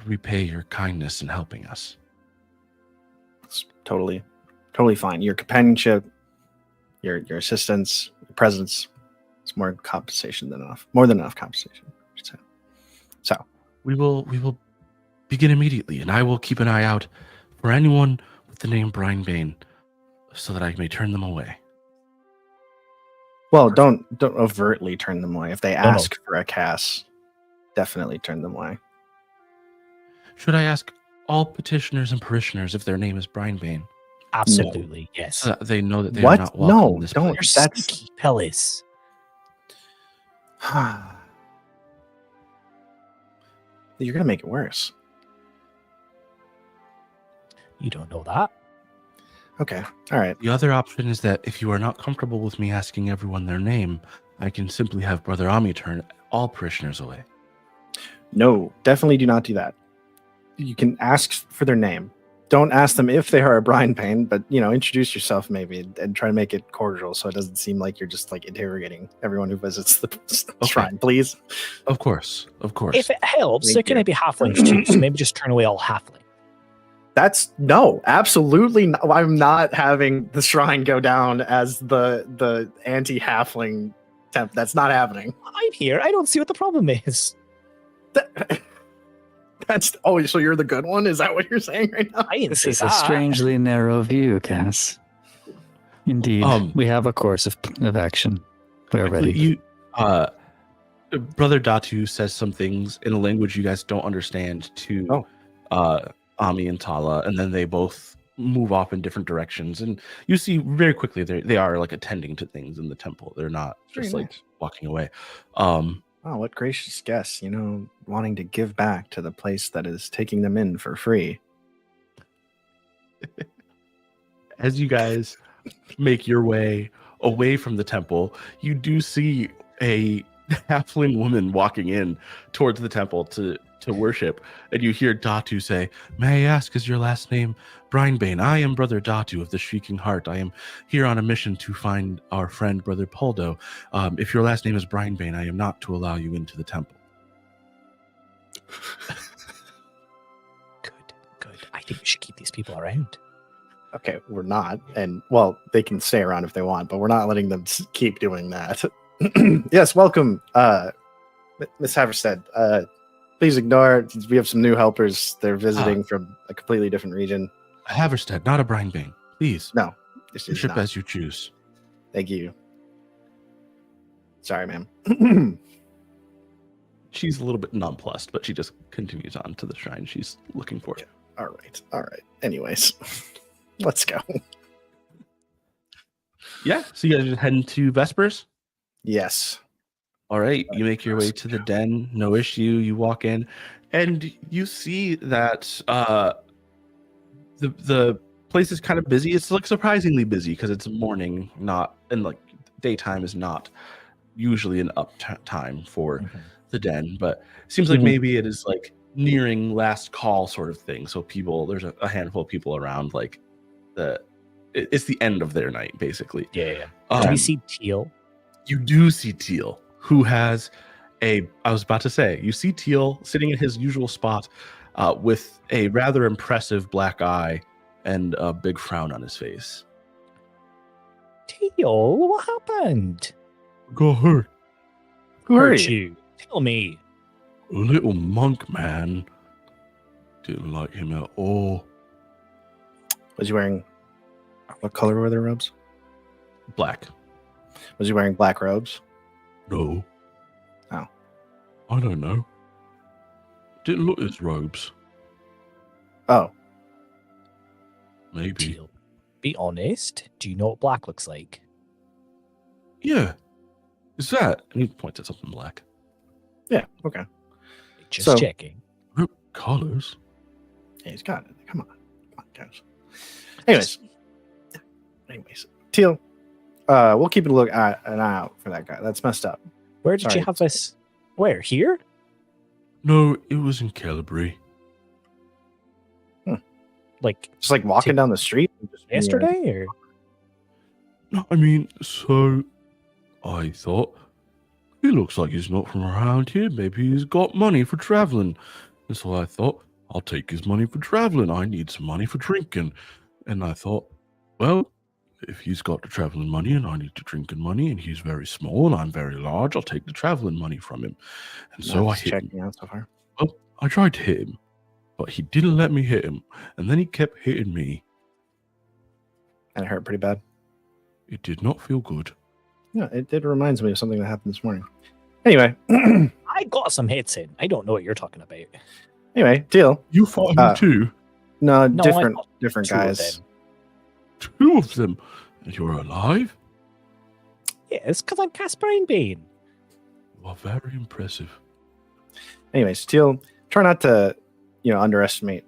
repay your kindness in helping us. It's totally fine. Your companionship, your assistance, your presence, it's more compensation than enough. More than enough compensation, I should say. So We will begin immediately, and I will keep an eye out for anyone with the name Brian Bane so that I may turn them away. Well, don't overtly turn them away. If they no. ask for a Cass, definitely turn them away. Should I ask all petitioners and parishioners if their name is Brinebane? Absolutely, yes. So that they know that they What? are not welcome No, in this don't. place. You're That's sneaky, Pellis. You're gonna make it worse. You don't know that. Okay. All right. The other option is that if you are not comfortable with me asking everyone their name, I can simply have Brother Ami turn all parishioners away. No, definitely do not do that. You can ask for their name. Don't ask them if they are a brine pain, but introduce yourself maybe and try to make it cordial so it doesn't seem like you're just like interrogating everyone who visits the shrine, please. Of course. If it helps, Thank there can you. be halflings too, so maybe just turn away all halfling. That's no, absolutely not. I'm not having the shrine go down as the anti-halfling temp. That's not happening. I'm here. I don't see what the problem is. That's so you're the good one? Is that what you're saying right now? I didn't This say is a that. strangely narrow view, Cass. Indeed, we have a course of action. We're ready. Brother Datu says some things in a language you guys don't understand to Ami and Tala, and then they both move off in different directions. And you see very quickly they are like attending to things in the temple. They're not just Very like nice. walking away. Oh, what gracious guests, wanting to give back to the place that is taking them in for free. As you guys make your way away from the temple, you do see a halfling woman walking in towards the temple to worship, and you hear Datu say, "May I ask, is your last name Brinebane? I am Brother Datu of the Shrieking Heart. I am here on a mission to find our friend Brother Poldo. If your last name is Brinebane, I am not to allow you into the temple." Good. I think we should keep these people around. Okay, we're not. And, they can stay around if they want, but we're not letting them keep doing that. Yes, welcome, Miss Haverstead. Please ignore. We have some new helpers. They're visiting from a completely different region. Haverstead, not a Brinebane. Please. No, this is Worship not. as you choose. Thank you. Sorry, ma'am. She's a little bit nonplussed, but she just continues on to the shrine she's looking for. All right. Anyways, let's go. Yeah, so you guys are heading to Vespers? Yes. All right, you make your way to the den, no issue. You walk in, and you see that the place is kind of busy. It's like surprisingly busy because it's morning, not and like daytime is not usually an up time for the den, but it seems like maybe it is like nearing last call sort of thing. So there's a handful of people around, like it's the end of their night basically. Yeah. Do we see Teal? You do see Teal, who has you see Teal sitting in his usual spot with a rather impressive black eye and a big frown on his face. Teal, what happened? Got hurt. Who are Hurt you? you? Tell me. A little monk man. Didn't like him at all. Was he wearing... What color were their robes? Black. Was he wearing black robes? No. Oh. I don't know. Didn't look at his robes. Oh. Maybe. Teal, be honest. Do you know what black looks like? Yeah. Is that? And he points at something black. Yeah, okay. Just So- checking. Colors? Yeah, he's got it. Come on, guys. Anyways, Teal, we'll keep an eye out for that guy. That's messed up. Where did Sorry. you have this? Where? Here? No, it was in Calibri. Like Just like walking down the street? yesterday? Or No, I mean, so I thought he looks like he's not from around here. Maybe he's got money for traveling. And so I thought, I'll take his money for traveling. I need some money for drinking. And I thought, well, if he's got the traveling money and I need the drinking money and he's very small and I'm very large, I'll take the traveling money from him. And so I hit him. checking out so far. Well, I tried to hit him, but he didn't let me hit him. And then he kept hitting me. And it hurt pretty bad. It did not feel good. Yeah, it reminds me of something that happened this morning. Anyway, I got some hits in. I don't know what you're talking about. anyway, Teal. You fought him too? No, No, I different got different two of guys. them. 2 of them? And you're alive? Yeah, it's because I'm Casper Bane. Well, very impressive. Anyways, Teal, try not to, underestimate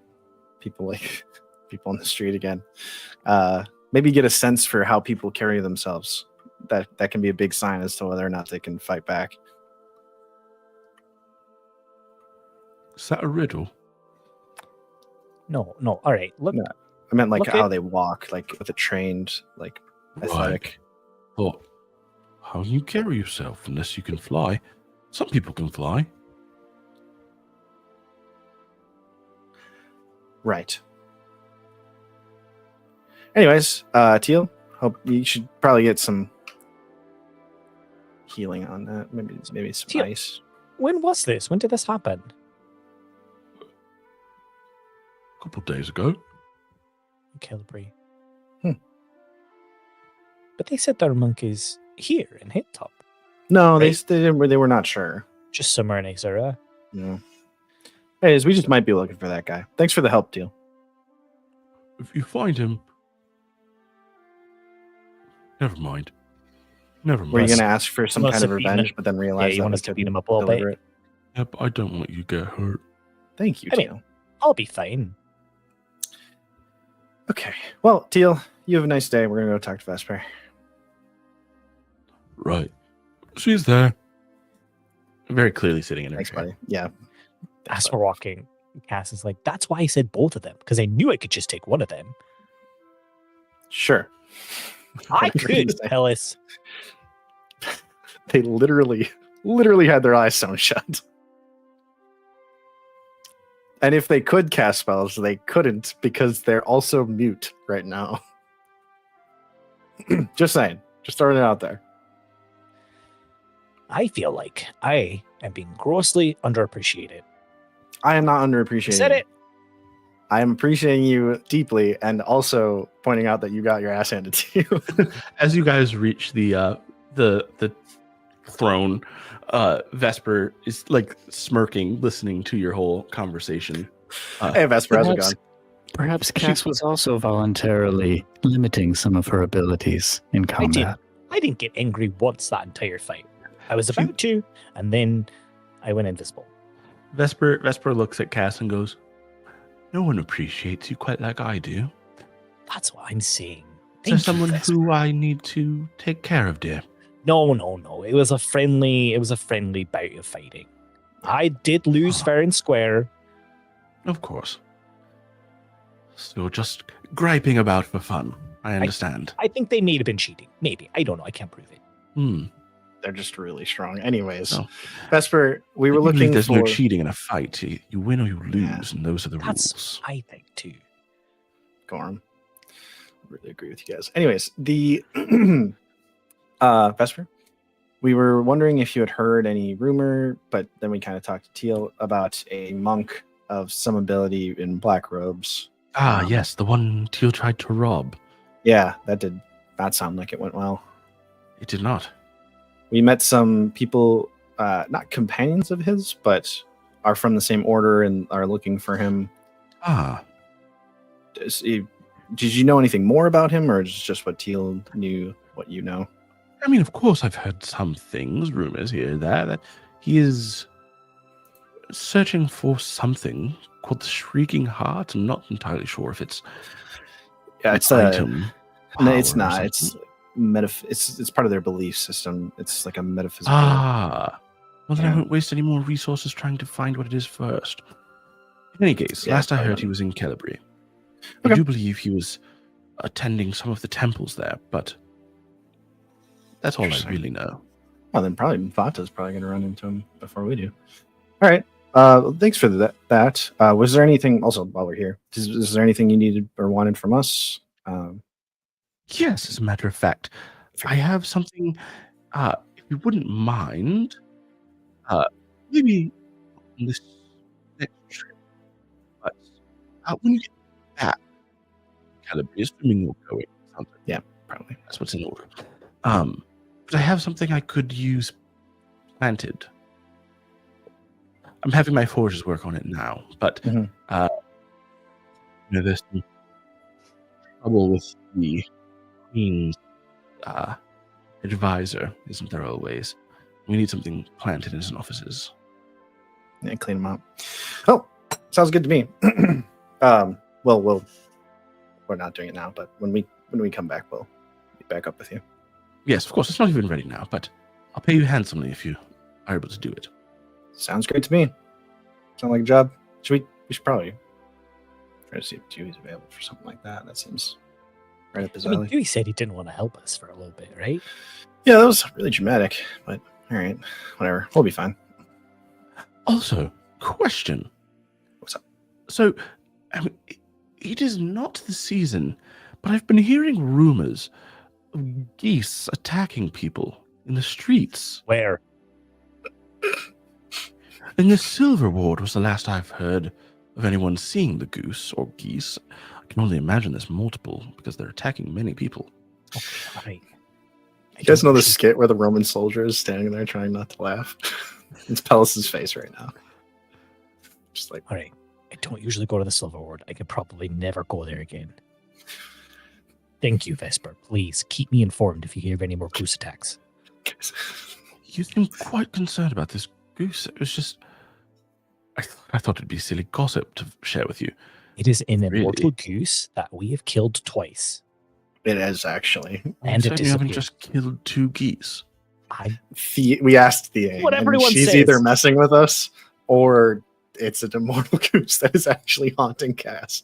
people like people on the street again. Maybe get a sense for how people carry themselves. That can be a big sign as to whether or not they can fight back. Is that a riddle? No. All right. Look, No. I meant like Look how at- they walk, like with a trained, like athletic. Thought, how do you carry yourself unless you can fly? Some people can fly. Right. Anyways, Teal, hope you should probably get some healing on that. Maybe some Teal. ice. when was this? When did this happen? A couple of days ago. Kilbury. Hmm. But they said there are monkeys here in Hilltop. No, Right. they were not sure. Just somewhere in Azura. No. Anyways, we just might be looking for that guy. Thanks for the help, Teal. If you find him, never mind. Never mind. Were you going to ask for some Unless kind of it beat revenge, him- but then realize you that want we us to beat couldn't him up a little bit? deliver it? Yep, I don't want you to get hurt. Thank you, I mean- Teal. I'll be fine. Okay. Well, Teal, you have a nice day. We're going to go talk to Vesper. Right. She's there. Very clearly sitting in her Thanks, chair. buddy. Yeah. As we're walking, Cass is like, that's why I said both of them, because I knew I could just take one of them. Sure. I What were you could, saying? Ellis. They literally had their eyes sewn shut. And if they could cast spells, they couldn't because they're also mute right now. Just saying. Just throwing it out there. I feel like I am being grossly underappreciated. I am not I underappreciating said you. it. I am appreciating you deeply and also pointing out that you got your ass handed to you. As you guys reach the throne, Vesper is like smirking, listening to your whole conversation. Hey, Vesper, how's it Perhaps- going? Perhaps Cass was also voluntarily limiting some of her abilities in combat. I didn't get angry once that entire fight. I was about to, and then I went invisible. Vesper looks at Cass and goes, "No one appreciates you quite like I do. That's what I'm saying. Is there Thank you, someone Vesper. who I need to take care of, dear?" No. It was a friendly bout of fighting. I did lose fair and square. Of course. So just griping about for fun. I understand. I think they may have been cheating. Maybe. I don't know. I can't prove it. They're just really strong. Anyways, No. Vesper, we were Usually looking there's for... no cheating in a fight. You win or you lose, and those are the That's rules. I think too. Gorm. Really agree with you guys. Anyways, the Vesper, we were wondering if you had heard any rumor, but then we kind of talked to Teal about a monk of some ability in black robes. Yes, the one Teal tried to rob. Yeah, that did not sound like it went well. It did not. We met some people, not companions of his, but are from the same order and are looking for him. Did you know anything more about him, or is it just what Teal knew, what you know? I mean, of course, I've heard some things, rumors here and there, that he is searching for something called the Shrieking Heart. I'm not entirely sure if it's Yeah, an it's item. no, it's power or not. It's something. it's part of their belief system. It's like a metaphysical. Well, then Yeah. I won't waste any more resources trying to find what it is first. In any case, Yeah, last I probably heard not. he was in Kelebri. Okay. I do believe he was attending some of the temples there, but that's all I Interesting. really know. Well, then probably Vata's probably going to run into him before we do. All right. Thanks for that. Was there anything also while we're here? Is there anything you needed or wanted from us? Yes, as a matter of fact, I have something. If you wouldn't mind, maybe on this next trip, but when you get back, Calibri, assuming you're going, sounds like Probably. that's what's in order. But I have something I could use planted. I'm having my forgers work on it now, but there's some trouble with the queen's advisor, isn't there always? We need something planted in his offices. Yeah, clean them up. Oh, sounds good to me. Well, we're not doing it now, but when we come back, we'll be back up with you. Yes, of course. It's not even ready now, but I'll pay you handsomely if you are able to do it. Sounds great to me. Sound like a job? We should probably try to see if Dewey's available for something like that. That seems right up his alley. Dewey said he didn't want to help us for a little bit, right? Yeah, that was really dramatic, but all right, whatever. We'll be fine. Also, question. What's up? So, it is not the season, but I've been hearing rumors of geese attacking people in the streets. Where? In the Silver Ward was the last I've heard of anyone seeing the goose or geese. I can only imagine there's multiple because they're attacking many people. Okay, all right. You guys know the skit where the Roman soldier is standing there trying not to laugh? It's Pellis's face right now. Just like, all right. I don't usually go to the Silver Ward. I could probably never go there again. Thank you, Vesper. Please keep me informed if you hear of any more goose attacks. You seem quite concerned about this goose. It was just... I thought it'd be silly gossip to share with you. It is an immortal goose that we have killed twice. it is actually. And So it you haven't disappeared. just killed 2 geese. We asked Thea, What and everyone she's says. either messing with us or it's an immortal goose that is actually haunting Cass.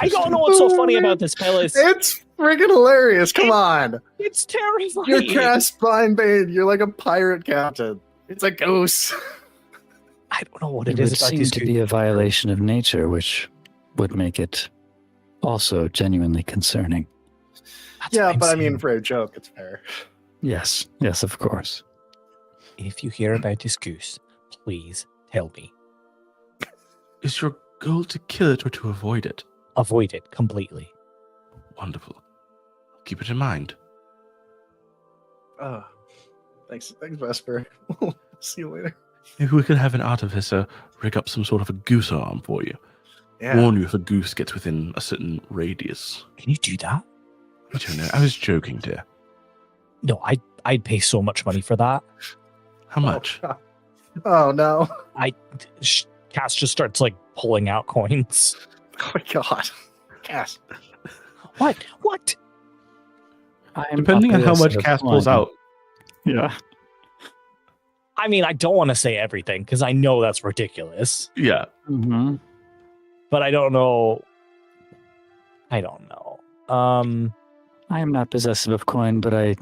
I don't know what's so funny about this, Pellis. It's freaking hilarious. Come on. It's terrifying. You're Cass Bane. You're like a pirate captain. It's a goose. I don't know what It it would is about seem these to two. be a violation of nature, which would make it also genuinely concerning. That's Yeah, what I'm but I saying. mean, for a joke, it's fair. Yes, yes, of course. If you hear about this goose, please tell me. Is your goal to kill it or to avoid it? Avoid it completely. Wonderful. Keep it in mind. Oh, thanks, Vesper. See you later. Maybe we could have an artificer rig up some sort of a goose arm for you. Yeah. Warn you if a goose gets within a certain radius. Can you do that? I don't know. I was joking, dear. No, I'd pay so much money for that. How much? Oh no. Cass just starts like pulling out coins. Oh my god. Cass. What? Depending on how much Cass pulls out. Yeah. I mean, I don't want to say everything because I know that's ridiculous, Yeah. Mm-hmm. but I don't know. I don't know. I am not possessive of coin, but I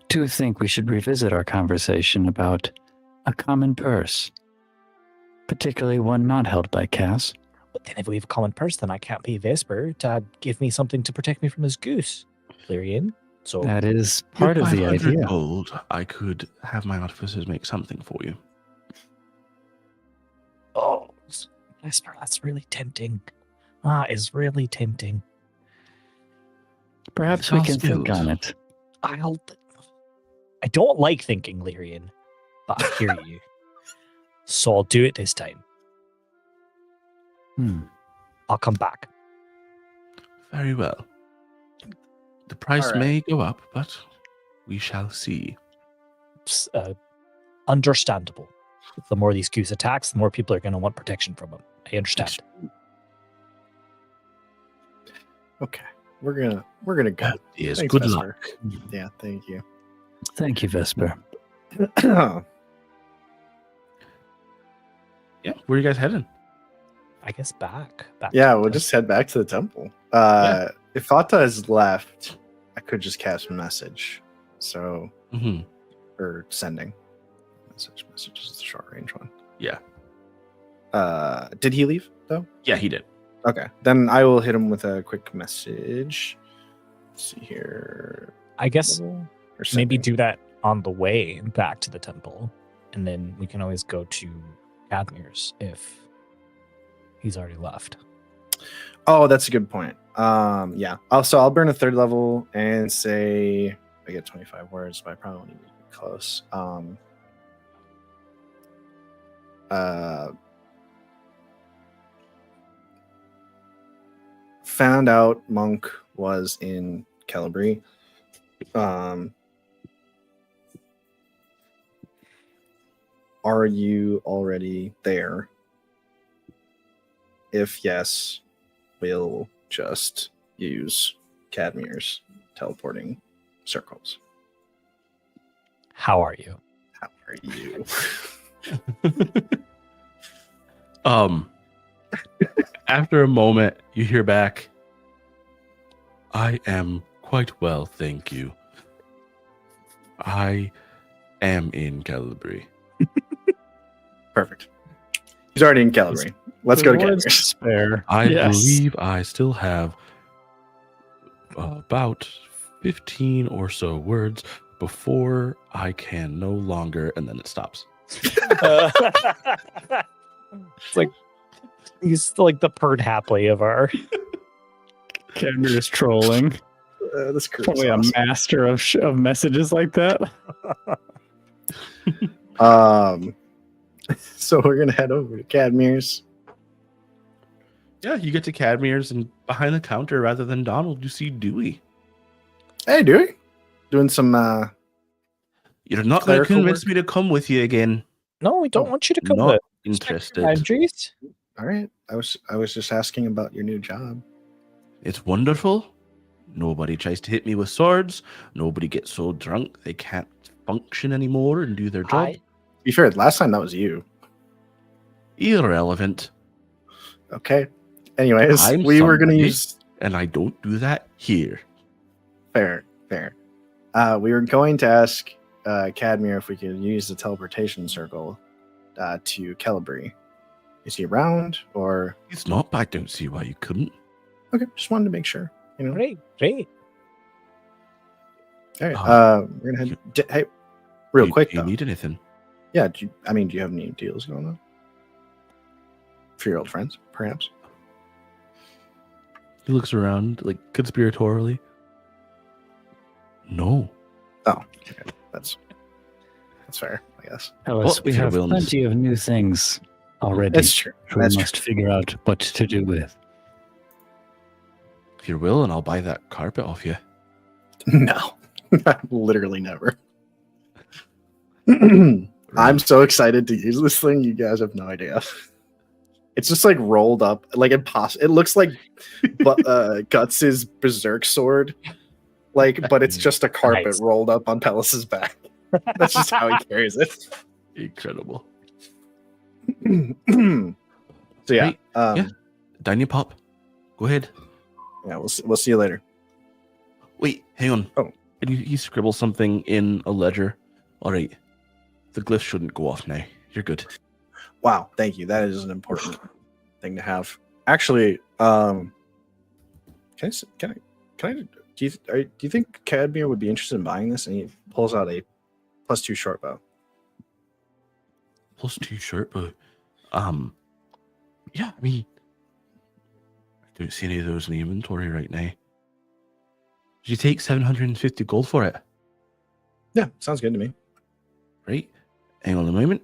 do think we should revisit our conversation about a common purse, particularly one not held by Cass. But then if we have a common purse, then I can't pay Vesper to give me something to protect me from his goose. Lyrian. So That is part of the 500 idea. gold, I could have my artificers make something for you. oh, Vesper, that's really tempting. Is really tempting. Perhaps we Sounds can think good. on it. I don't like thinking, Lyrian, but I hear you. So I'll do it this time. I'll come back. Very well. The price All right. may go up, but we shall see. It's, understandable. The more these goose attacks, the more people are going to want protection from them. I understand. Okay. We're gonna go. Yes, Thanks, good Vesper. luck. Yeah, thank you. Thank you, Vesper. Yeah, where are you guys heading? I guess back. Yeah, to we'll the- just head back to the temple. Yeah. If Fata is left, I could just cast a message. So, Mm-hmm. or sending. Message is the short range one. Yeah. Did he leave though? Yeah, he did. Okay, then I will hit him with a quick message. Let's see here. I guess Or maybe sending. do that on the way back to the temple, and then we can always go to Cadmir's if he's already left. Oh, that's a good point. Yeah. Also, I'll burn a third level and say I get 25 words, but I probably won't even be close. Found out Monk was in Calibri. Are you already there? If yes, we'll just use Cadmir's teleporting circles. How are you? How are you? After a moment, you hear back, I am quite well, thank you. I am in Calibri. Perfect. He's already in Calibri. Let's go to Words Cadmir's. spare. I Yes. believe I still have about 15 or so words before I can no longer, and then it stops. It's like he's like the Perd Hapley of our. Cadmir is trolling. This crew is Probably awesome. a master of messages like that. So we're gonna head over to Cadmir's. Yeah, you get to Cadmir's, and behind the counter, rather than Donald, you see Dewey. Hey, Dewey. Doing some You're not going to Clerical convince work? me to come with you again. No, we don't want you to come Not with. interested. Boundaries. all right. I was just asking about your new job. It's wonderful. Nobody tries to hit me with swords. Nobody gets so drunk they can't function anymore and do their job. To be fair, last time that was you. Irrelevant. Okay. Anyways, I'm we were gonna somebody. use And I don't do that here. fair. We were going to ask Cadmir if we could use the teleportation circle to Calibri. Is he around or It's not, but I don't see why you couldn't. okay? Just wanted to make sure. You know. Great. All right. We're gonna head. Hey, real Do quick you though. need anything? Yeah. Do you have any deals going on for your old friends, perhaps? He looks around, like, conspiratorially. No. Oh, okay. That's fair, I guess. Ellis, Well, we if you're have willing to- plenty of new things already. That's true. We That's must figure out what to do with. If you're willing, I'll buy that carpet off you. true. No, literally never. I'm so excited to use this thing. You guys have no idea. It's just like rolled up, like impossible. It looks like Guts's berserk sword, but it's just a carpet Nice. rolled up on Pellis's back. That's just how he carries it. Incredible. So yeah, Right. Yeah. Dine your pop. Go ahead. yeah, we'll see you later. Wait, hang on. Oh. And you scribble something in a ledger. All right. The glyph shouldn't go off now. You're good. Wow, thank you. That is an important thing to have. Actually, can I? Do you think Cadmir would be interested in buying this? And he pulls out a +2 short bow. +2 short, but yeah, I mean, I don't see any of those in the inventory right now. Did you take 750 gold for it? Yeah, sounds good to me. Right? Hang on a moment.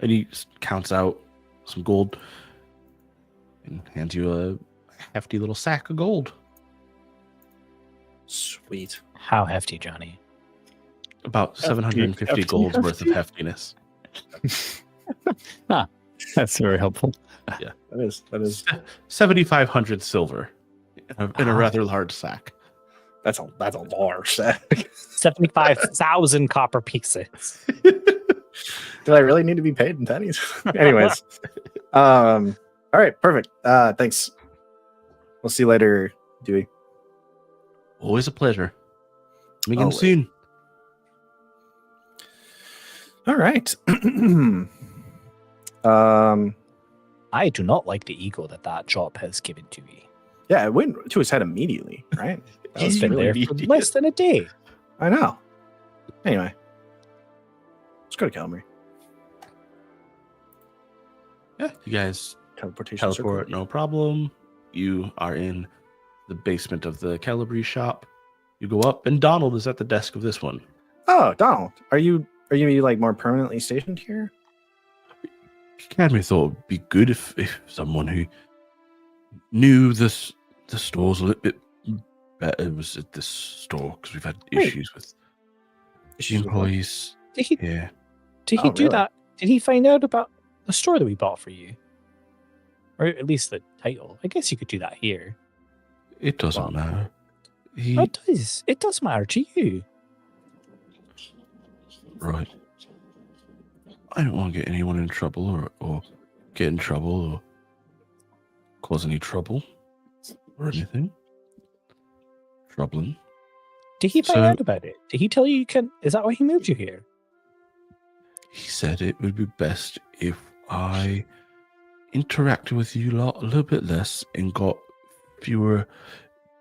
And he counts out some gold and hands you a hefty little sack of gold. Sweet. How hefty, Johnny? About 750 gold's worth of heftiness. That's very helpful. That is 7,500 silver in a rather large sack. that's a large sack. 75,000 copper pieces. Did I really need to be paid in pennies? Anyways, all right, perfect. Thanks. We'll see you later, Dewey. Always a pleasure. Meet again Always. soon. All right. I do not like the ego that job has given to me. Yeah, it went to his head immediately, right? That was He's been really there for less than a day. I know. Anyway, let's go to Calgary. Yeah, you guys Teleportation teleport, circle. no problem. You are in the basement of the Calabrese shop. You go up, and Donald is at the desk of this one. Oh, Donald, are you like more permanently stationed here? Academy thought it'd be good if someone who knew the stores a little bit better was at this store, because we've had issues with the employees. Did he Yeah. Did he do really? that? Did he find out about the store that we bought for you? Or at least the title. I guess you could do that here. It doesn't matter. It does. It does matter to you. Right. I don't want to get anyone in trouble or get in trouble or cause any trouble or anything. Troubling. Did he find So- out about it? Did he tell you can? Is that why he moved you here? He said it would be best if I interacted with you lot a little bit less and got fewer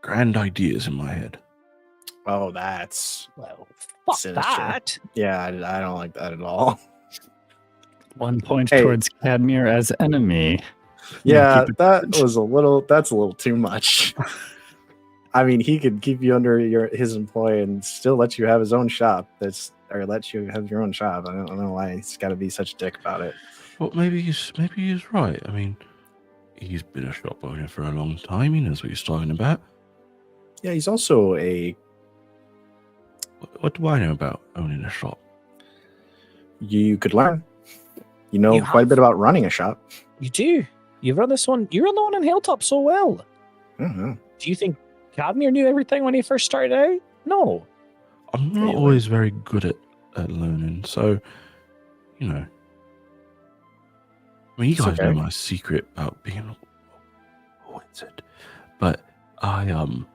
grand ideas in my head. Oh, that's Well, fuck Sinister. that. yeah. I don't like that at all. 1 point Hey. towards Cadmere as enemy. Yeah, keep it- that's a little too much. I mean, he could keep you under his employ and still let you have his own shop. Or let you have your own shop. I don't know why he's got to be such a dick about it. Well, maybe he's right. I mean, he's been a shop owner for a long time. He knows what he's talking about. Yeah, he's also a. What do I know about owning a shop? You could learn. You know You quite a have. bit about running a shop. You do. You run this one. You run the one in Hilltop so well. I don't know. Do you think Cadmere knew everything when he first started out? No. I'm not Really? always very good at learning, so you know. I mean, you It's guys know okay. my secret about being a wizard, but I'm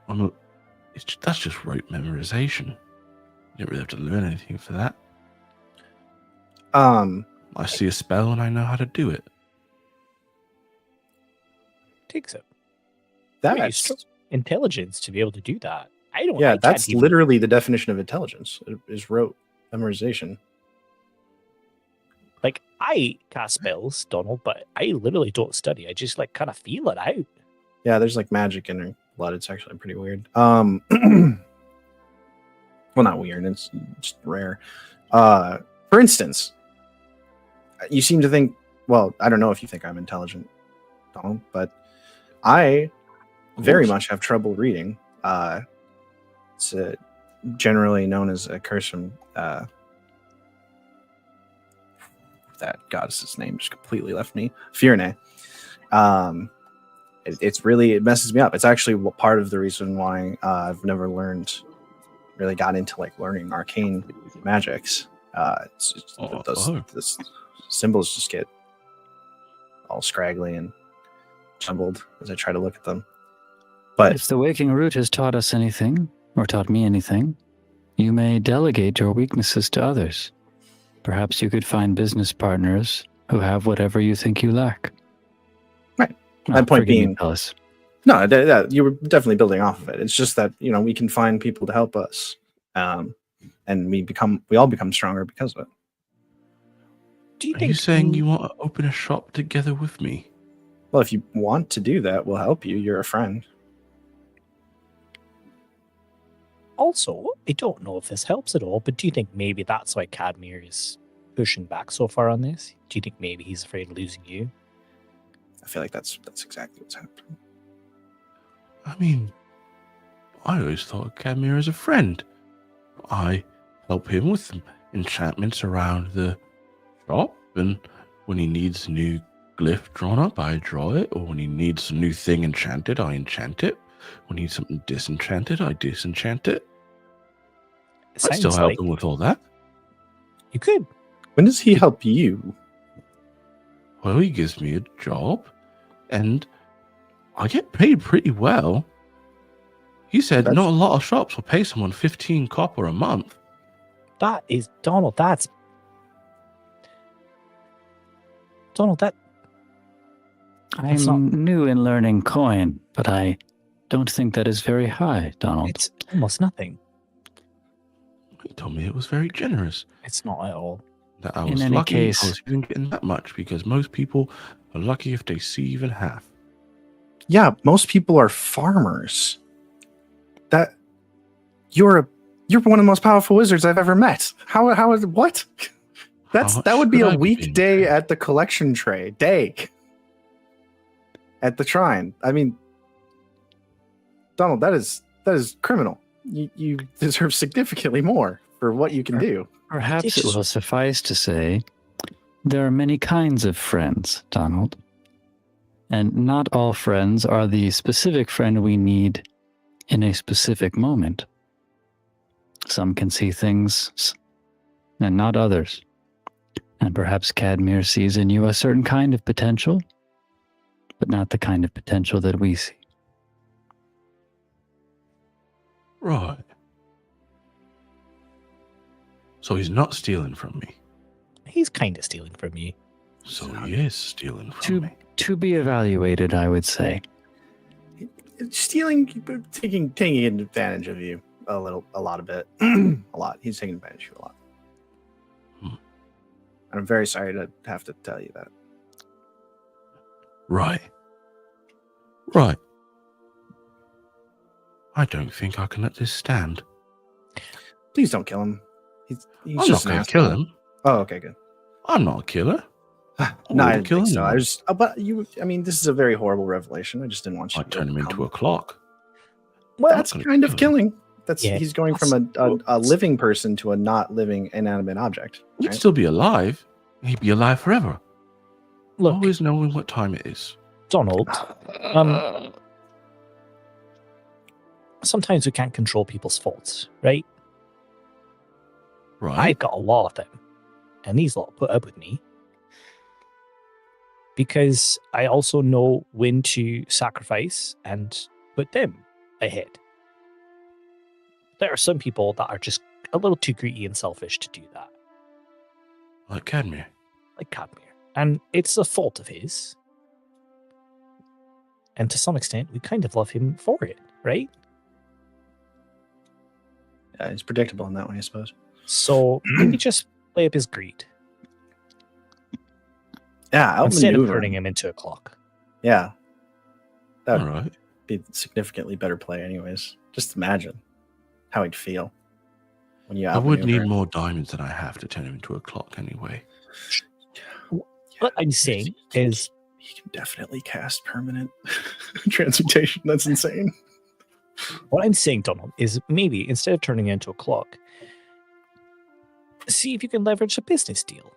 a, that's just rote memorization. You don't really have to learn anything for that. I see a spell and I know how to do it. Takes it. Wait, you That's struck intelligence to be able to do that. I don't. yeah. I can't That's even- literally the definition of intelligence. Is rote memorization. like I cast spells, Donald, but I literally don't study. I just like kind of feel it out. Yeah, there's like magic in her blood. It's actually pretty weird. Well, not weird. It's just rare. For instance, you seem to think. Well, I don't know if you think I'm intelligent, Donald, but I very course. much have trouble reading. It's generally known as a curse from that goddess's name just completely left me. Fiorne. It's really, it messes me up. It's actually part of the reason why I've never really got into like learning arcane magics. It's just, the symbols just get all scraggly and jumbled as I try to look at them. But If the waking root has taught us anything, or taught me anything, you may delegate your weaknesses to others. Perhaps you could find business partners who have whatever you think you lack. Right. Oh, My point forgive me, being- Pellis. no, you were definitely building off of it. It's just that, we can find people to help us. And we all become stronger because of it. Do you Are think you saying you want to open a shop together with me? Well, if you want to do that, we'll help you. You're a friend. Also, I don't know if this helps at all, but do you think maybe that's why Cadmere is pushing back so far on this? Do you think maybe he's afraid of losing you? I feel like that's exactly what's happening. I mean, I always thought of Cadmere as a friend. I help him with some enchantments around the shop, and when he needs a new glyph drawn up, I draw it, or when he needs a new thing enchanted, I enchant it. When he needs something disenchanted, I disenchant it. It I still sounds help like him with all that. you could. When does he help you? Well, he gives me a job, and I get paid pretty well. He said That's- not a lot of shops will pay someone 15 copper a month. That is Donald. That's Donald. That's not- I'm new in learning coin, but I don't think that is very high, Donald. it's almost nothing. He told me it was very generous. It's not at all. That I In was any lucky case- I was even getting that much, because most people are lucky if they see even half. Yeah, most people are farmers. That you're one of the most powerful wizards I've ever met. How is what? That would be should a I be being weekday paid? at the collection tray day at the shrine. I mean, Donald, that is criminal. You deserve significantly more for what you can do. Perhaps it will suffice to say there are many kinds of friends, Donald. And not all friends are the specific friend we need in a specific moment. Some can see things and not others. And perhaps Cadmere sees in you a certain kind of potential, but not the kind of potential that we see. Right. So he's not stealing from me. He's kind of stealing from you. So he is stealing from me. To be evaluated, I would say. Stealing, taking advantage of you a lot of bit. A lot. He's taking advantage of you a lot. And I'm very sorry to have to tell you that. Right. Right. I don't think I can let this stand. Please don't kill him. He's I'm just not going an to kill asshole. him. Oh, okay, good. I'm not a killer. No, I wouldn't didn't kill think so. anyone. I just, but you. I mean, this is a very horrible revelation. I just didn't want you I'd to turn him into become- a clock. Well, That's gonna kind of kill him. killing. That's Yeah, he's going from a living person to a not living inanimate object. He'd Right? still be alive. He'd be alive forever. look, Always knowing what time it is. Donald. Sometimes we can't control people's faults, right? Right. I've got a lot of them, and these lot put up with me because I also know when to sacrifice and put them ahead. There are some people that are just a little too greedy and selfish to do that, Like Cadmere. like Cadmere, and it's a fault of his. And to some extent, we kind of love him for it, right? Yeah, it's predictable in that way, I suppose. So maybe just play up his greed Yeah, instead of outmaneuver turning him. him into a clock. Yeah, that All would right. be significantly better play, anyways. Just imagine how he'd feel when you. I would outmaneuver need him. more diamonds than I have to turn him into a clock anyway. What I'm saying is, he can definitely cast permanent transmutation. That's insane. what I'm saying, Donald, is maybe instead of turning it into a clock, see if you can leverage a business deal,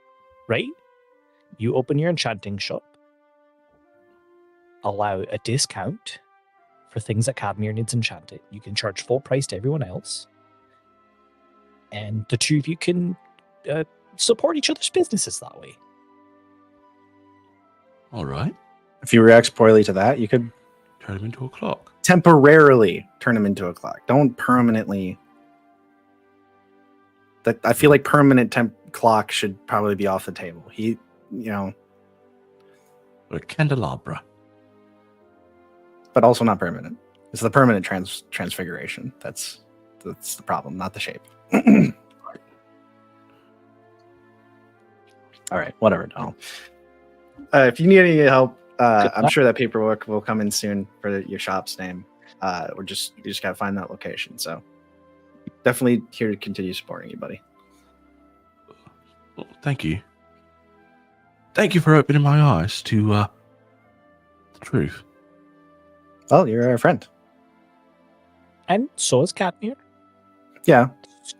right? You open your enchanting shop, allow a discount for things that Cadmere needs enchanted. You can charge full price to everyone else, and the two of you can support each other's businesses that way. All right. If you react poorly to that, you could Turn him into a clock. temporarily turn him into a clock. Don't permanently. That I feel like permanent clock should probably be off the table. He, Or a candelabra. but also not permanent. It's the permanent transfiguration. That's the problem, not the shape. All right, whatever, Donald. If you need any help, I'm sure that paperwork will come in soon for your shop's name. You just gotta find that location. So definitely here to continue supporting you, buddy. Well, thank you. Thank you for opening my eyes to the truth. Well, you're our friend. And so is Cadmere. Yeah,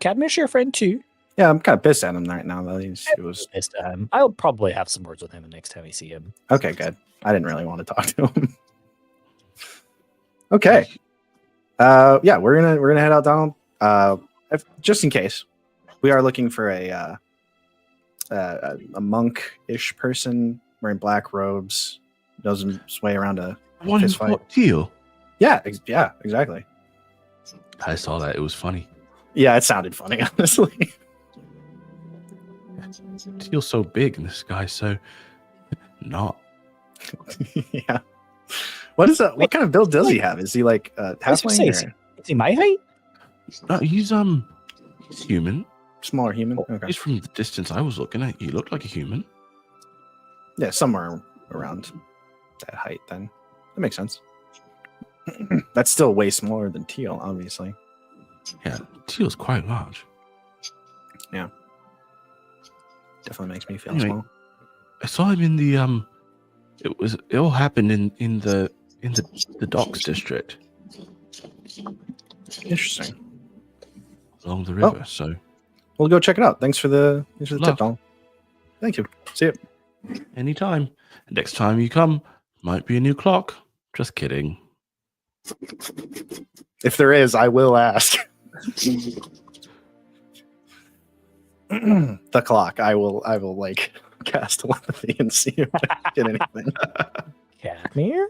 Cadmere's your friend too. yeah. I'm kind of pissed at him right now, though. It was Pissed at him. I'll probably have some words with him the next time I see him. okay. Good. I didn't really want to talk to him. Okay. Yeah, we're gonna head out, Donald. Just in case, we are looking for a monk-ish person wearing black robes, knows his way around a One who fist fight. fought Teal. Yeah, yeah, exactly. I saw that. It was funny. Yeah, it sounded funny, honestly. Teal's so big and this guy's so not. Yeah. What is that? What kind of build does he have? Is he like I was gonna halfling say, or is he my height? No, he's human. smaller human? Okay. He's from the distance I was looking at. He looked like a human. Yeah, somewhere around that height. Then that makes sense. That's still way smaller than teal, obviously. Yeah, teal's quite large. Definitely makes me feel Anyway, small. I saw him in the It all happened in the docks district Interesting. along the river. So We'll go check it out. Thanks for the Good tip, luck. Donald. Thank you. See you. anytime. Next time you come, might be a new clock. Just kidding. If there is, I will ask. The clock. I will like cast telepathy and see if I get anything. Cadmere?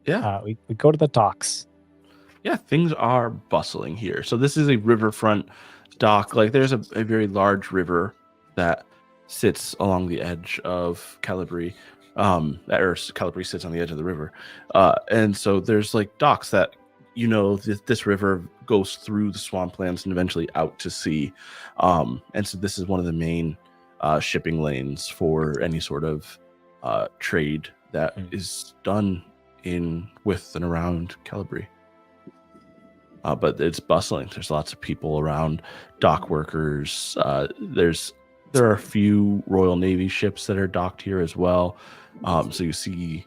Yeah. We go to the docks. Yeah, things are bustling here. So this is a riverfront dock. Like there's a very large river that sits along the edge of Calibri. Or Calibri sits on the edge of the river. And so there's like docks that, this river goes through the swamplands and eventually out to sea. And so this is one of the main shipping lanes for any sort of trade that is done with and around Calibri. But it's bustling. There's lots of people around, dock workers. There are a few Royal Navy ships that are docked here as well. So you see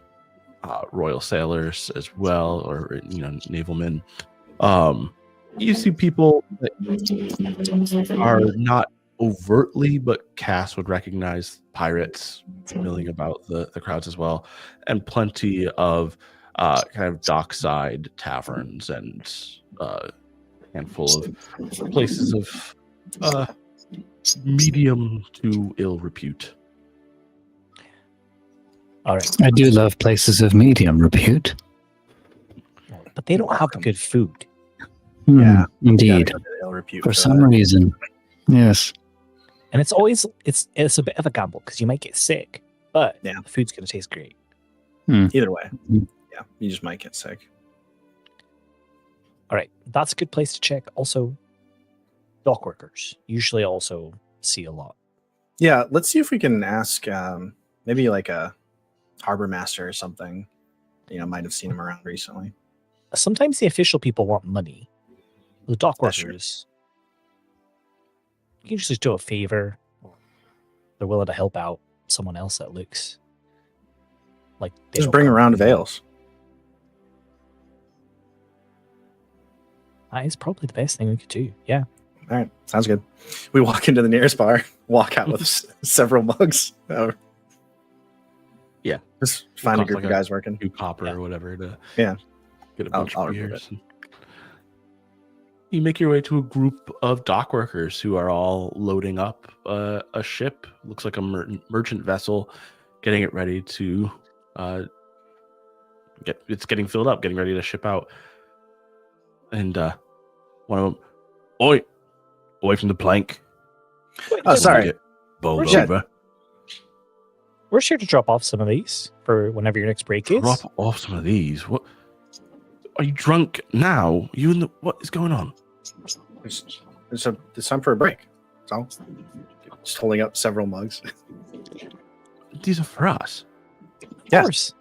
Royal sailors as well, or navalmen. You see people that are not overtly, but Cass would recognize pirates milling about the crowds as well, and plenty of kind of dockside taverns and handful of places of medium to ill repute. All right. I do love places of medium repute. But they don't have good food. Yeah. Indeed. Gotta go to the ill repute For some reason. Yes. And it's always it's a bit of a gamble because you might get sick, but Yeah. the food's gonna taste great. Either way. Mhm. Yeah. You just might get sick. All right. That's a good place to check. Also, dock workers usually also see a lot. Yeah. Let's see if we can ask maybe like a harbor master or something. Might have seen him around recently. Sometimes the official people want money. The dock That's true. workers, you can just do a favor. They're willing to help out someone else that looks like they Just don't bring come around from- veils. That is probably the best thing we could do. Yeah. All right. Sounds good. We walk into the nearest bar, walk out with several mugs. Yeah. Just find a Costs group like of guys working. 2 copper Yeah. or whatever to Yeah. get a I'll- bunch I'll of remove beers. You make your way to a group of dock workers who are all loading up a ship. Looks like a merchant vessel, getting it ready to it's getting filled up, getting ready to ship out. And one of them, oi, away from the plank. Oh, sorry. Get bowled Where's that? over. We're sure to drop off some of these for whenever your next break is. Drop off some of these. What? Are you drunk now? What is going on? It's time for a break. So, just holding up several mugs. These are for us. Of Yeah. course.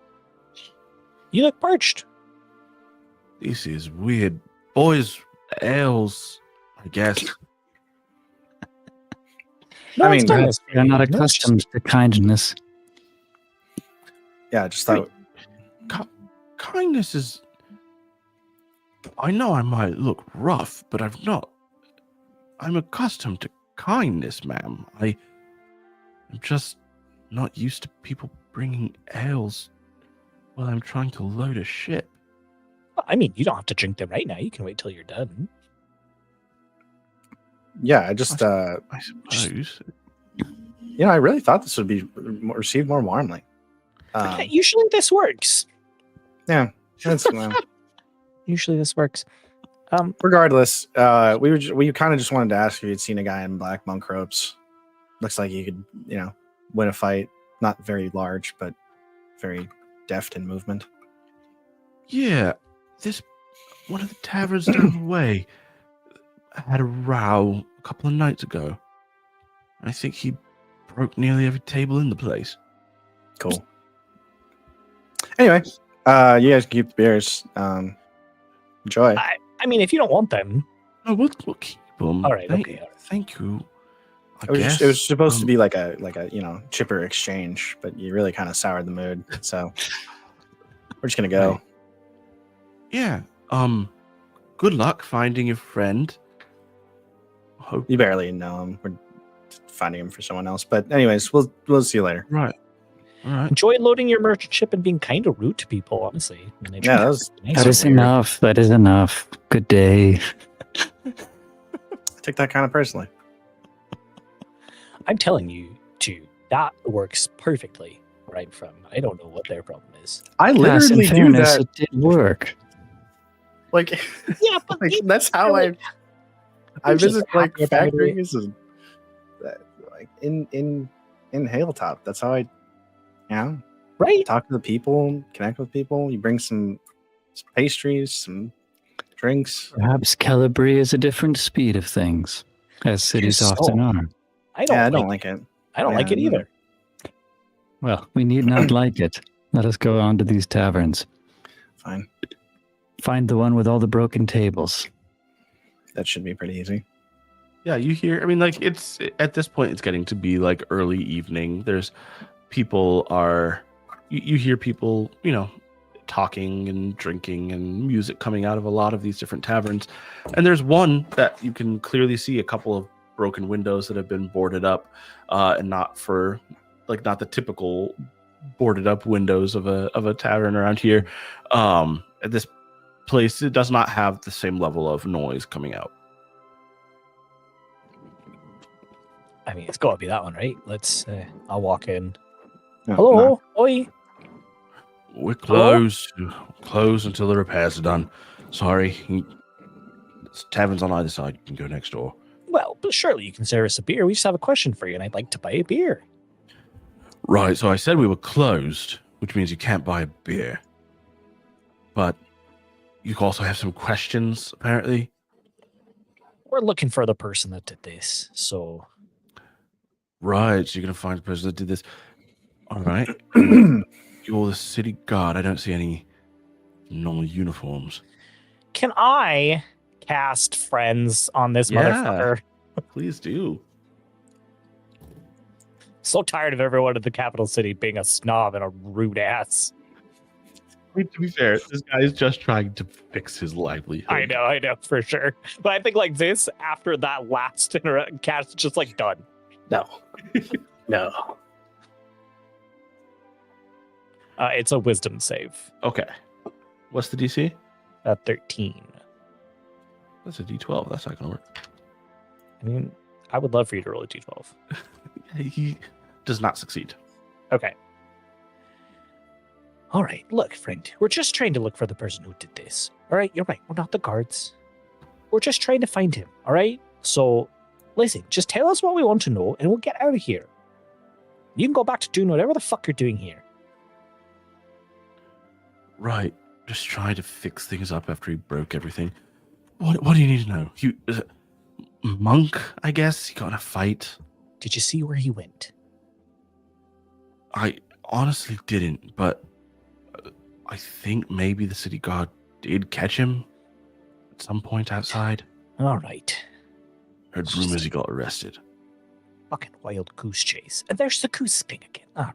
You look parched. This is weird. Boys, ales, I guess. No, I it's mean, fine. They're not No, it's just- accustomed to kindness. Yeah, just thought. Kindness is. I know I might look rough, but I'm accustomed to kindness, ma'am. I'm just not used to people bringing ales while I'm trying to load a ship. I mean, you don't have to drink them right now. You can wait till you're done. Yeah, I just. I suppose. I really thought this would be received more warmly. Usually this works. Yeah. Well, Usually this works. regardless, we kind of just wanted to ask if you'd seen a guy in black monk robes. Looks like he could, win a fight. Not very large, but very deft in movement. Yeah, this one of the taverns down the way had a row a couple of nights ago. I think he broke nearly every table in the place. Cool. Anyway, you guys can keep the beers. Enjoy. I mean, if you don't want them, No, we'll keep them. all right, okay. All right. Thank you. It was supposed to be like a chipper exchange, but you really kind of soured the mood. So we're just gonna go. Right. Yeah. Good luck finding your friend. Hope. You barely know him. We're finding him for someone else. But anyways, we'll see you later. Right. All right. Enjoy loading your merchant ship and being kind of rude to people, honestly. When they Yeah, try that was nice That or is weird. enough. That is enough. Good day. I take that kind of personally. I'm telling you, too, that works perfectly where I'm from. I don't know what their problem is. I Yes, in literally do fairness, that. it did work. Like, Yeah, but like that's how I just visit like happy about it. factories and like in Hilltop. That's how I right? talk to the people, connect with people. You bring some pastries, some drinks. Perhaps Calibri is a different speed of things, as cities so. often are. I don't. Yeah, I like don't like it. I don't like it Yeah, either. Well, we need not like it. Let us go on to these taverns. Fine. Find the one with all the broken tables. That should be pretty easy. Yeah, you hear. I mean, like it's at this point, it's getting to be like early evening. There's people are. You hear people, talking and drinking and music coming out of a lot of these different taverns. And there's one that you can clearly see a couple of broken windows that have been boarded up, and not the typical boarded up windows of a tavern around here. At this place, it does not have the same level of noise coming out. I mean, it's got to be that one, right? I'll walk in. No, Hello, no. oi. We're closed. Closed until the repairs are done. Sorry. Tavern's on either side. You can go next door. Well, but surely you can serve us a beer. We just have a question for you, and I'd like to buy a beer. Right, so I said we were closed, which means you can't buy a beer. But you also have some questions, apparently. We're looking for the person that did this, so Right, so you're going to find the person that did this. All right. You're the city guard. I don't see any normal uniforms. can I cast friends on this Yeah. motherfucker? Please do. So tired of everyone in the capital city being a snob and a rude ass. I mean, to be fair, this guy is just trying to fix his livelihood. I know, for sure. But I think like this, after that last cast, just like done. No. No. It's a wisdom save. Okay. What's the DC? 13. That's a D12. That's not going to work. I mean, I would love for you to roll a d12. He does not succeed. Okay. All right, look, friend. We're just trying to look for the person who did this. All right, you're right. We're not the guards. We're just trying to find him. All right. So, listen. Just tell us what we want to know, and we'll get out of here. You can go back to doing whatever the fuck you're doing here. Right, just trying to fix things up after he broke everything. What do you need to know? Is it monk, I guess? He got in a fight? Did you see where he went? I honestly didn't, but I think maybe the city guard did catch him at some point outside. All right. Heard rumors he got arrested. Fucking wild goose chase. And there's the goose thing again. Ah,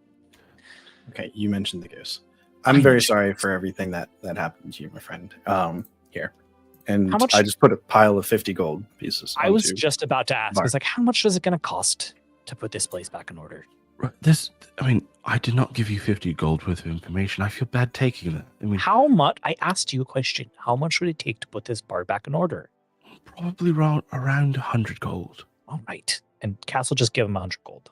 Okay, you mentioned the goose. I'm very sorry for everything that happened to you, my friend. Here. And How much- I just put a pile of 50 gold pieces. I was onto- just about to ask. I was like, how much is it going to cost to put this place back in order? Right, I did not give you 50 gold worth of information. I feel bad taking that. I mean, How much? I asked you a question. How much would it take to put this bar back in order? probably around 100 gold. All right. And Castle just give him 100 gold.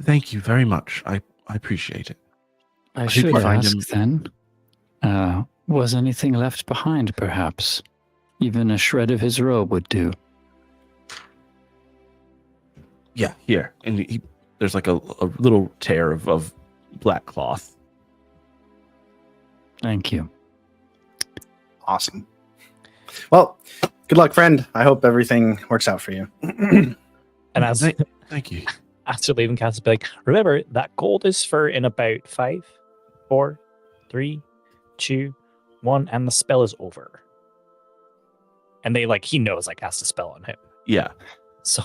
Thank you very much. I appreciate it. I hope should you find ask him. then. Was anything left behind, perhaps? Even a shred of his robe would do. Yeah, here. And there's like a little tear of black cloth. Thank you. Awesome. Well, good luck, friend. I hope everything works out for you. And as Thank you. after leaving castle, be like, remember that gold is for in about 5, 4, 3, 2, 1, and the spell is over. And they he knows I cast a spell on him. Yeah. So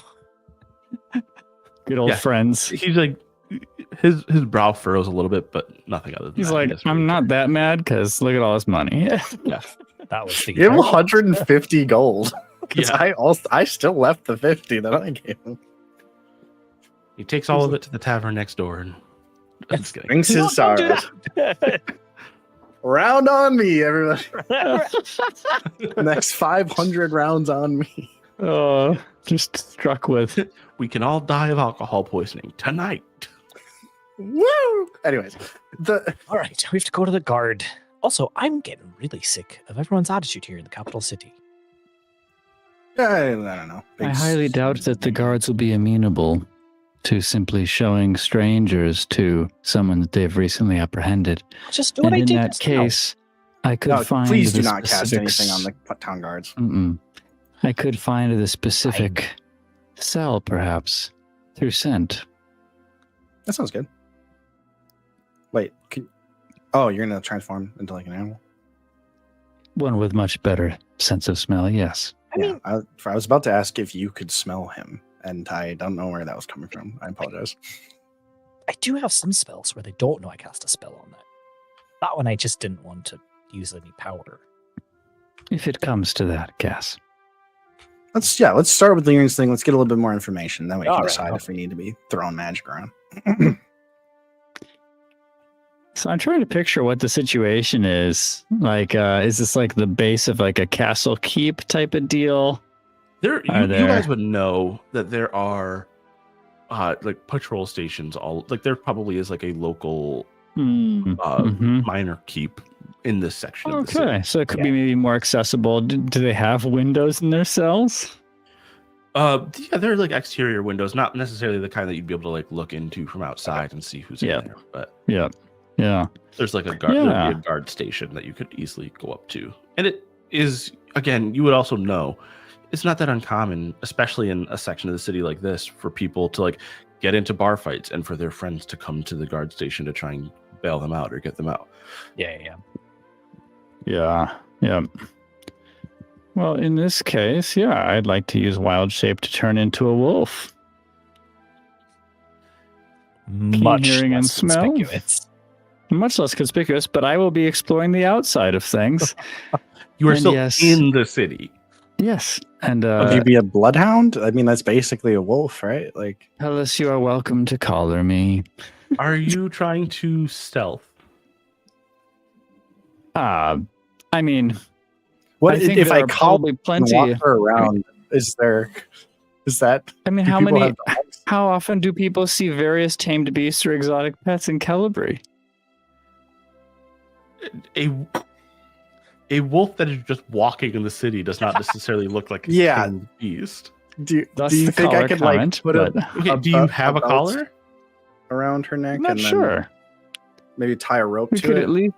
Good old friends. He's like, his brow furrows a little bit, but nothing other than He's that. like, I'm not that mad because look at all this money. Yeah. that was the Give him 150 gold. 'Cause Yeah. I still left the 50 that I gave him. He takes all of it to the tavern next door and I'm just kidding. Brings his Don't do sorrows. that. Round on me, everybody. Next 500 rounds on me. Oh, just struck with. We can all die of alcohol poisoning tonight. Woo! Anyways, All right, we have to go to the guard. Also, I'm getting really sick of everyone's attitude here in the capital city. I don't know. I highly doubt that the guards will be amenable to simply showing strangers to someone that they've recently apprehended. Just do And what I in did that just now. case, I could No, find please the do not cast specifics- anything on the town guards. I could find the specific cell, perhaps, through scent. That sounds good. Wait, oh, you're gonna transform into an animal? One with much better sense of smell, yes. Yeah, I was about to ask if you could smell him, and I don't know where that was coming from. I apologize. I do have some spells where they don't know I cast a spell on that. That one I just didn't want to use any power. If it comes to that, Cass. Let's start with the earrings thing. Let's get a little bit more information. Then we can All right, decide if okay. we need to be throwing magic around. So I'm trying to picture what the situation is. Is this the base of a castle keep type of deal? You there- guys would know that there are patrol stations there probably is a local minor keep in this section of the city. Okay, so it could be maybe more accessible. Do they have windows in their cells? Yeah, they're exterior windows, not necessarily the kind that you'd be able to look into from outside and see who's in there, but Yeah. there's a guard there'd be a guard station that you could easily go up to. And it is, again, you would also know it's not that uncommon, especially in a section of the city like this, for people to get into bar fights and for their friends to come to the guard station to try and bail them out or get them out. Yeah. Yeah. Well, in this case, I'd like to use wild shape to turn into a wolf. Much hearing, and less smell? conspicuous. Much less conspicuous, but I will be exploring the outside of things. You are And still yes. in the city. Yes, and Would you be a bloodhound? I mean, that's basically a wolf, right? Ellis, you are welcome to collar me. Are you trying to stealth? I mean, what I think if there I are call probably and plenty. walk her around? Is that? I mean, do how people many? have dogs? How often do people see various tamed beasts or exotic pets in Calibri? A wolf that is just walking in the city does not necessarily look like a Yeah. tamed beast. Do That's you the think I collar could comment, put a, but- Okay, do you have a belt collar? around her neck? I'm not and then sure. Maybe tie a rope We to could it. at least,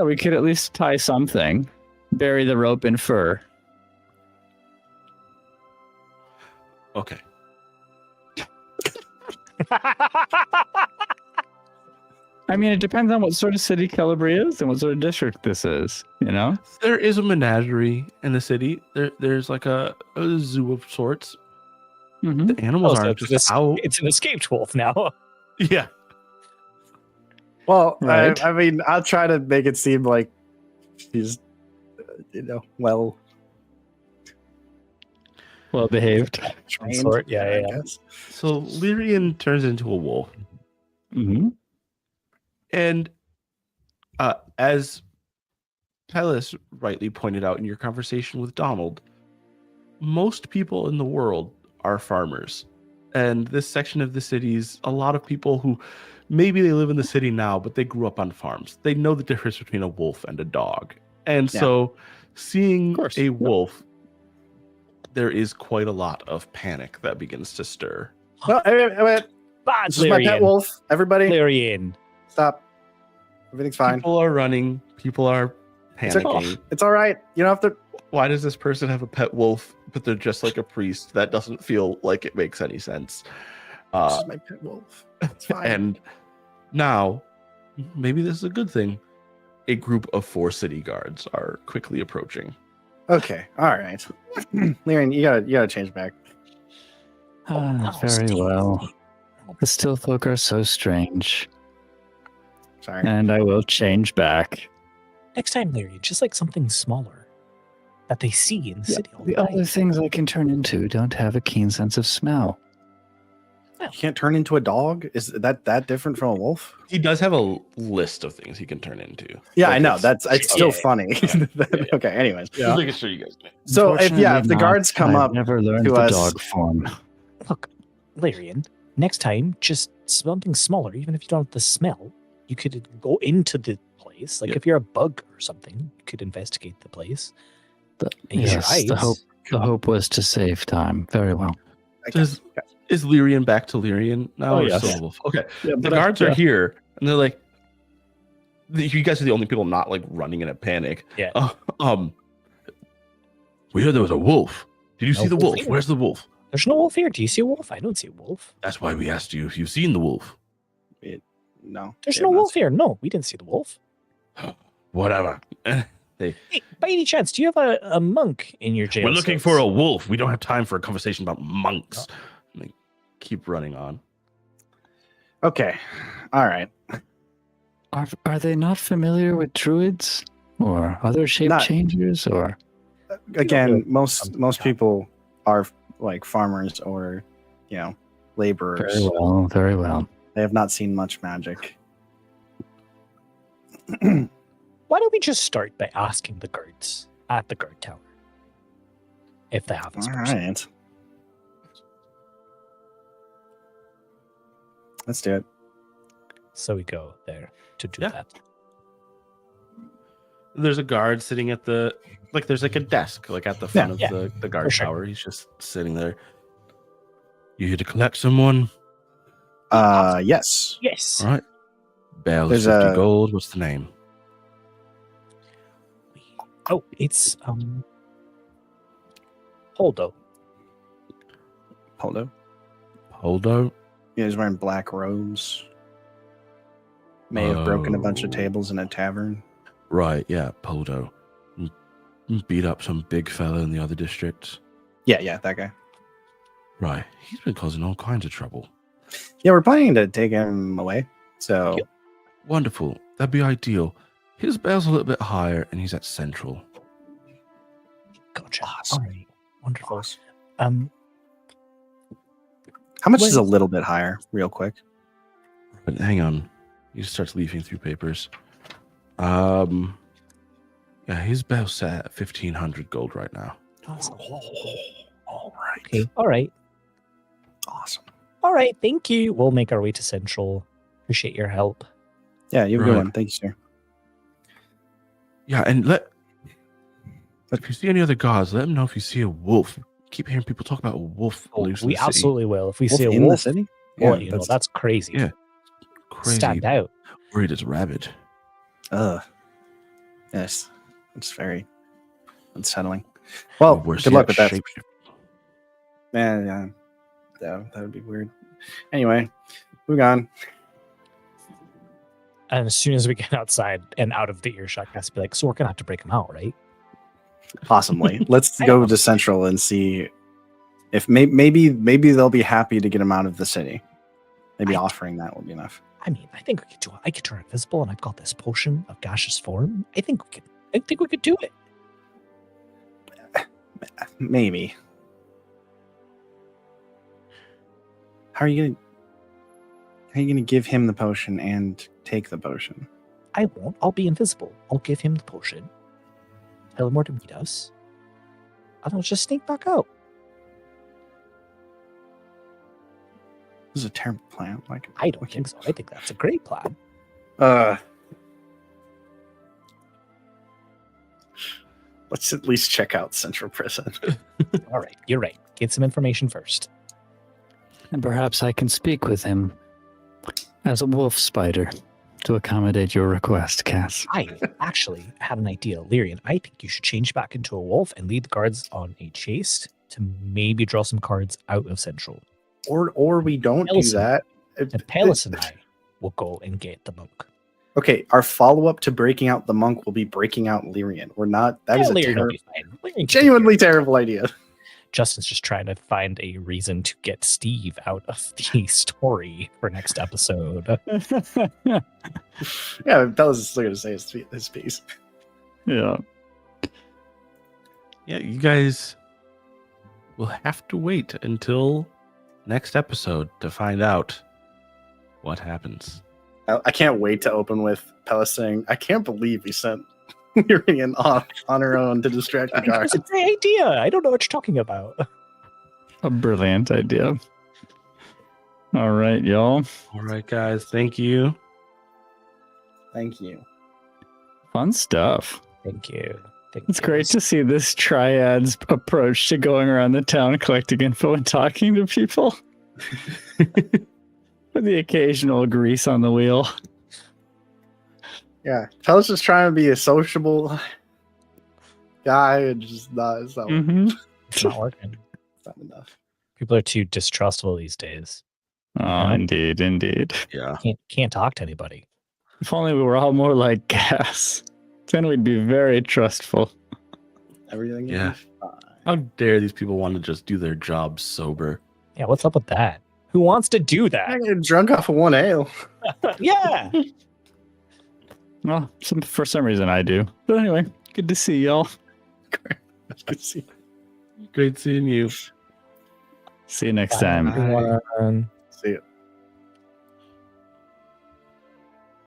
we could at least tie something. Bury the rope in fur. Okay. I mean, it depends on what sort of city Calibri is and what sort of district this is. You know. There is a menagerie in the city. There's a zoo of sorts. Mm-hmm. The animals so aren't it's just an out. It's an escaped wolf now. Yeah. Well, Right. I mean, I'll try to make it seem like she's, well Well-behaved. trained. Sort, yeah. I guess. So Lyrian turns into a wolf. Mm-hmm. And as Pelis rightly pointed out in your conversation with Donald, most people in the world are farmers. And this section of the city is a lot of people who maybe they live in the city now, but they grew up on farms. They know the difference between a wolf and a dog. And so seeing course. a wolf, there is quite a lot of panic that begins to stir. Well, Bad this is my pet Lyrian. wolf. Everybody, Lyrian. stop. Everything's fine. People are running. People are It's panicking. It's all right. You don't have to. Why does this person have a pet wolf, but they're just like a priest? That doesn't feel like it makes any sense. This Uh, is my pet wolf. It's fine. and now, maybe this is a good thing. A group of 4 city guards are quickly approaching. Okay, all right. Lyrian, you gotta change back. Very well. The still folk are so strange. Sorry. And I will change back. Next time, Larry, just like something smaller that they see in the city all the The time. other things I can turn into don't have a keen sense of smell. You can't turn into a dog? Is that different from a wolf? He does have a list of things he can turn into. Yeah, Like, I know. it's- It's still yeah, funny. yeah. Okay, anyways. Just making sure you guys know. So if the Unfortunately guards not. come I've up never learned to the us- dog form. Look, Larian, next time, just something smaller, even if you don't have the smell, you could go into the place. Like Yeah. if you're a bug or something, you could investigate the place. The, And use your yes, the eyes. hope was to save time. Very well. Is Lyrian back to Lyrian now? Oh, or yes. still a wolf? Okay. Yeah, The guards are here, and they're like, you guys are the only people not like running in a panic. Yeah. We heard there was a wolf. Did you No see the wolf wolf? here. Where's the wolf? There's no wolf here. Do you see a wolf? I don't see a wolf. That's why we asked you if you've seen the wolf. No. There's they no have not wolf here. No, we didn't see the wolf. Whatever. Hey, by any chance, do you have a monk in your jail? We're looking cells? for a wolf. We don't have time for a conversation about monks. And they keep running on. Okay. All right. Are they not familiar with druids or other shape Not- changers or Again, most people are like farmers or, laborers. very well, very well. They have not seen much magic. Why don't we just start by asking the guards at the guard tower if they have this All person? right. Let's do it. So we go there to do Yeah. that. There's a guard sitting at the there's like a desk like at the front Yeah, of the guard for sure. tower. He's just sitting there. You here to collect someone? Yes. Yes. All right. Bail is There's 50 a- gold. What's the name? Oh, it's Holdo. Poldo. Poldo. Yeah, he's wearing black robes. May have broken a bunch of Oh. tables in a tavern. Right, yeah, Poldo. Beat up some big fella in the other districts. Yeah, that guy. Right. He's been causing all kinds of trouble. Yeah, we're planning to take him away. So Yep. Wonderful. That'd be ideal. His bail's a little bit higher and he's at Central. Gotcha. Awesome. All right. Wonderful. how much is Wait. a little bit higher, real quick? But hang on. He starts leafing through papers. Yeah, his bail's set at 1,500 gold right now. Awesome. All right. Okay. All right. Awesome. All right. Thank you. We'll make our way to Central. Appreciate your help. Yeah, you have a good Right. one. Thank you, sir. Yeah, and if you see any other guards, let them know if you see a wolf. Keep hearing people talk about a wolf loose in We the city. absolutely will. If we Wolf see a in the wolf, city? well, that's crazy. Yeah. Crazy. Stand out. Worried as a rabbit. Yes. It's very unsettling. Well, Worse good luck yet, with that. shapeshift- Yeah. That would be weird. Anyway, move on. And as soon as we get outside and out of the earshot, has to be like, so we're gonna have to break him out, right? Possibly. Let's go to Central and see if maybe they'll be happy to get him out of the city. Maybe offering that will be enough. I mean, I think we could do it. I could turn invisible, and I've got this potion of gaseous form. I think we could do it. Maybe. How are you gonna give him the potion and take the potion? I won't. I'll be invisible. I'll give him the potion. Tell him where to meet us. And I'll just sneak back out. This is a terrible plan. Like I don't think so. I think that's a great plan. Let's at least check out Central Prison. All right, you're right. Get some information first. And perhaps I can speak with him as a wolf spider to accommodate your request, Cass. I actually had an idea, Lyrian. I think you should change back into a wolf and lead the guards on a chase to maybe draw some cards out of Central. or we don't do Listen, that. And Pallas and I will go and get the monk. Okay, our follow-up to breaking out the monk will be breaking out Lyrian. We're not. That is a Lyrian will be fine. Lyrian can genuinely be terrible idea. Justin's just trying to find a reason to get Steve out of the story for next episode. Yeah, Bella's still going to say his piece. Yeah. Yeah, you guys will have to wait until next episode to find out what happens. I can't wait to open with Pella saying, "I can't believe we sent Lyrian off on her own to distract the guard." It's a great idea. I don't know what you're talking about. A brilliant idea. All right, y'all. All right, guys. Thank you. Thank you. Fun stuff. Thank you. It's great to see this triad's approach to going around the town collecting info and talking to people. With the occasional grease on the wheel. Yeah, Pella's just trying to be a sociable guy, and just not. It's not, It's not working. it's not enough. People are too distrustful these days. Oh, indeed, indeed. Yeah. Can't talk to anybody. If only we were all more like gas, then we'd be very trustful. Everything. Yeah. Is fine. How dare these people want to just do their job sober? Yeah, what's up with that? Who wants to do that? I get drunk off of one ale. Yeah. Well, for some reason I do. But anyway, good to see y'all. Good to see. Great seeing you. See you next time. Bye. Everyone. See you.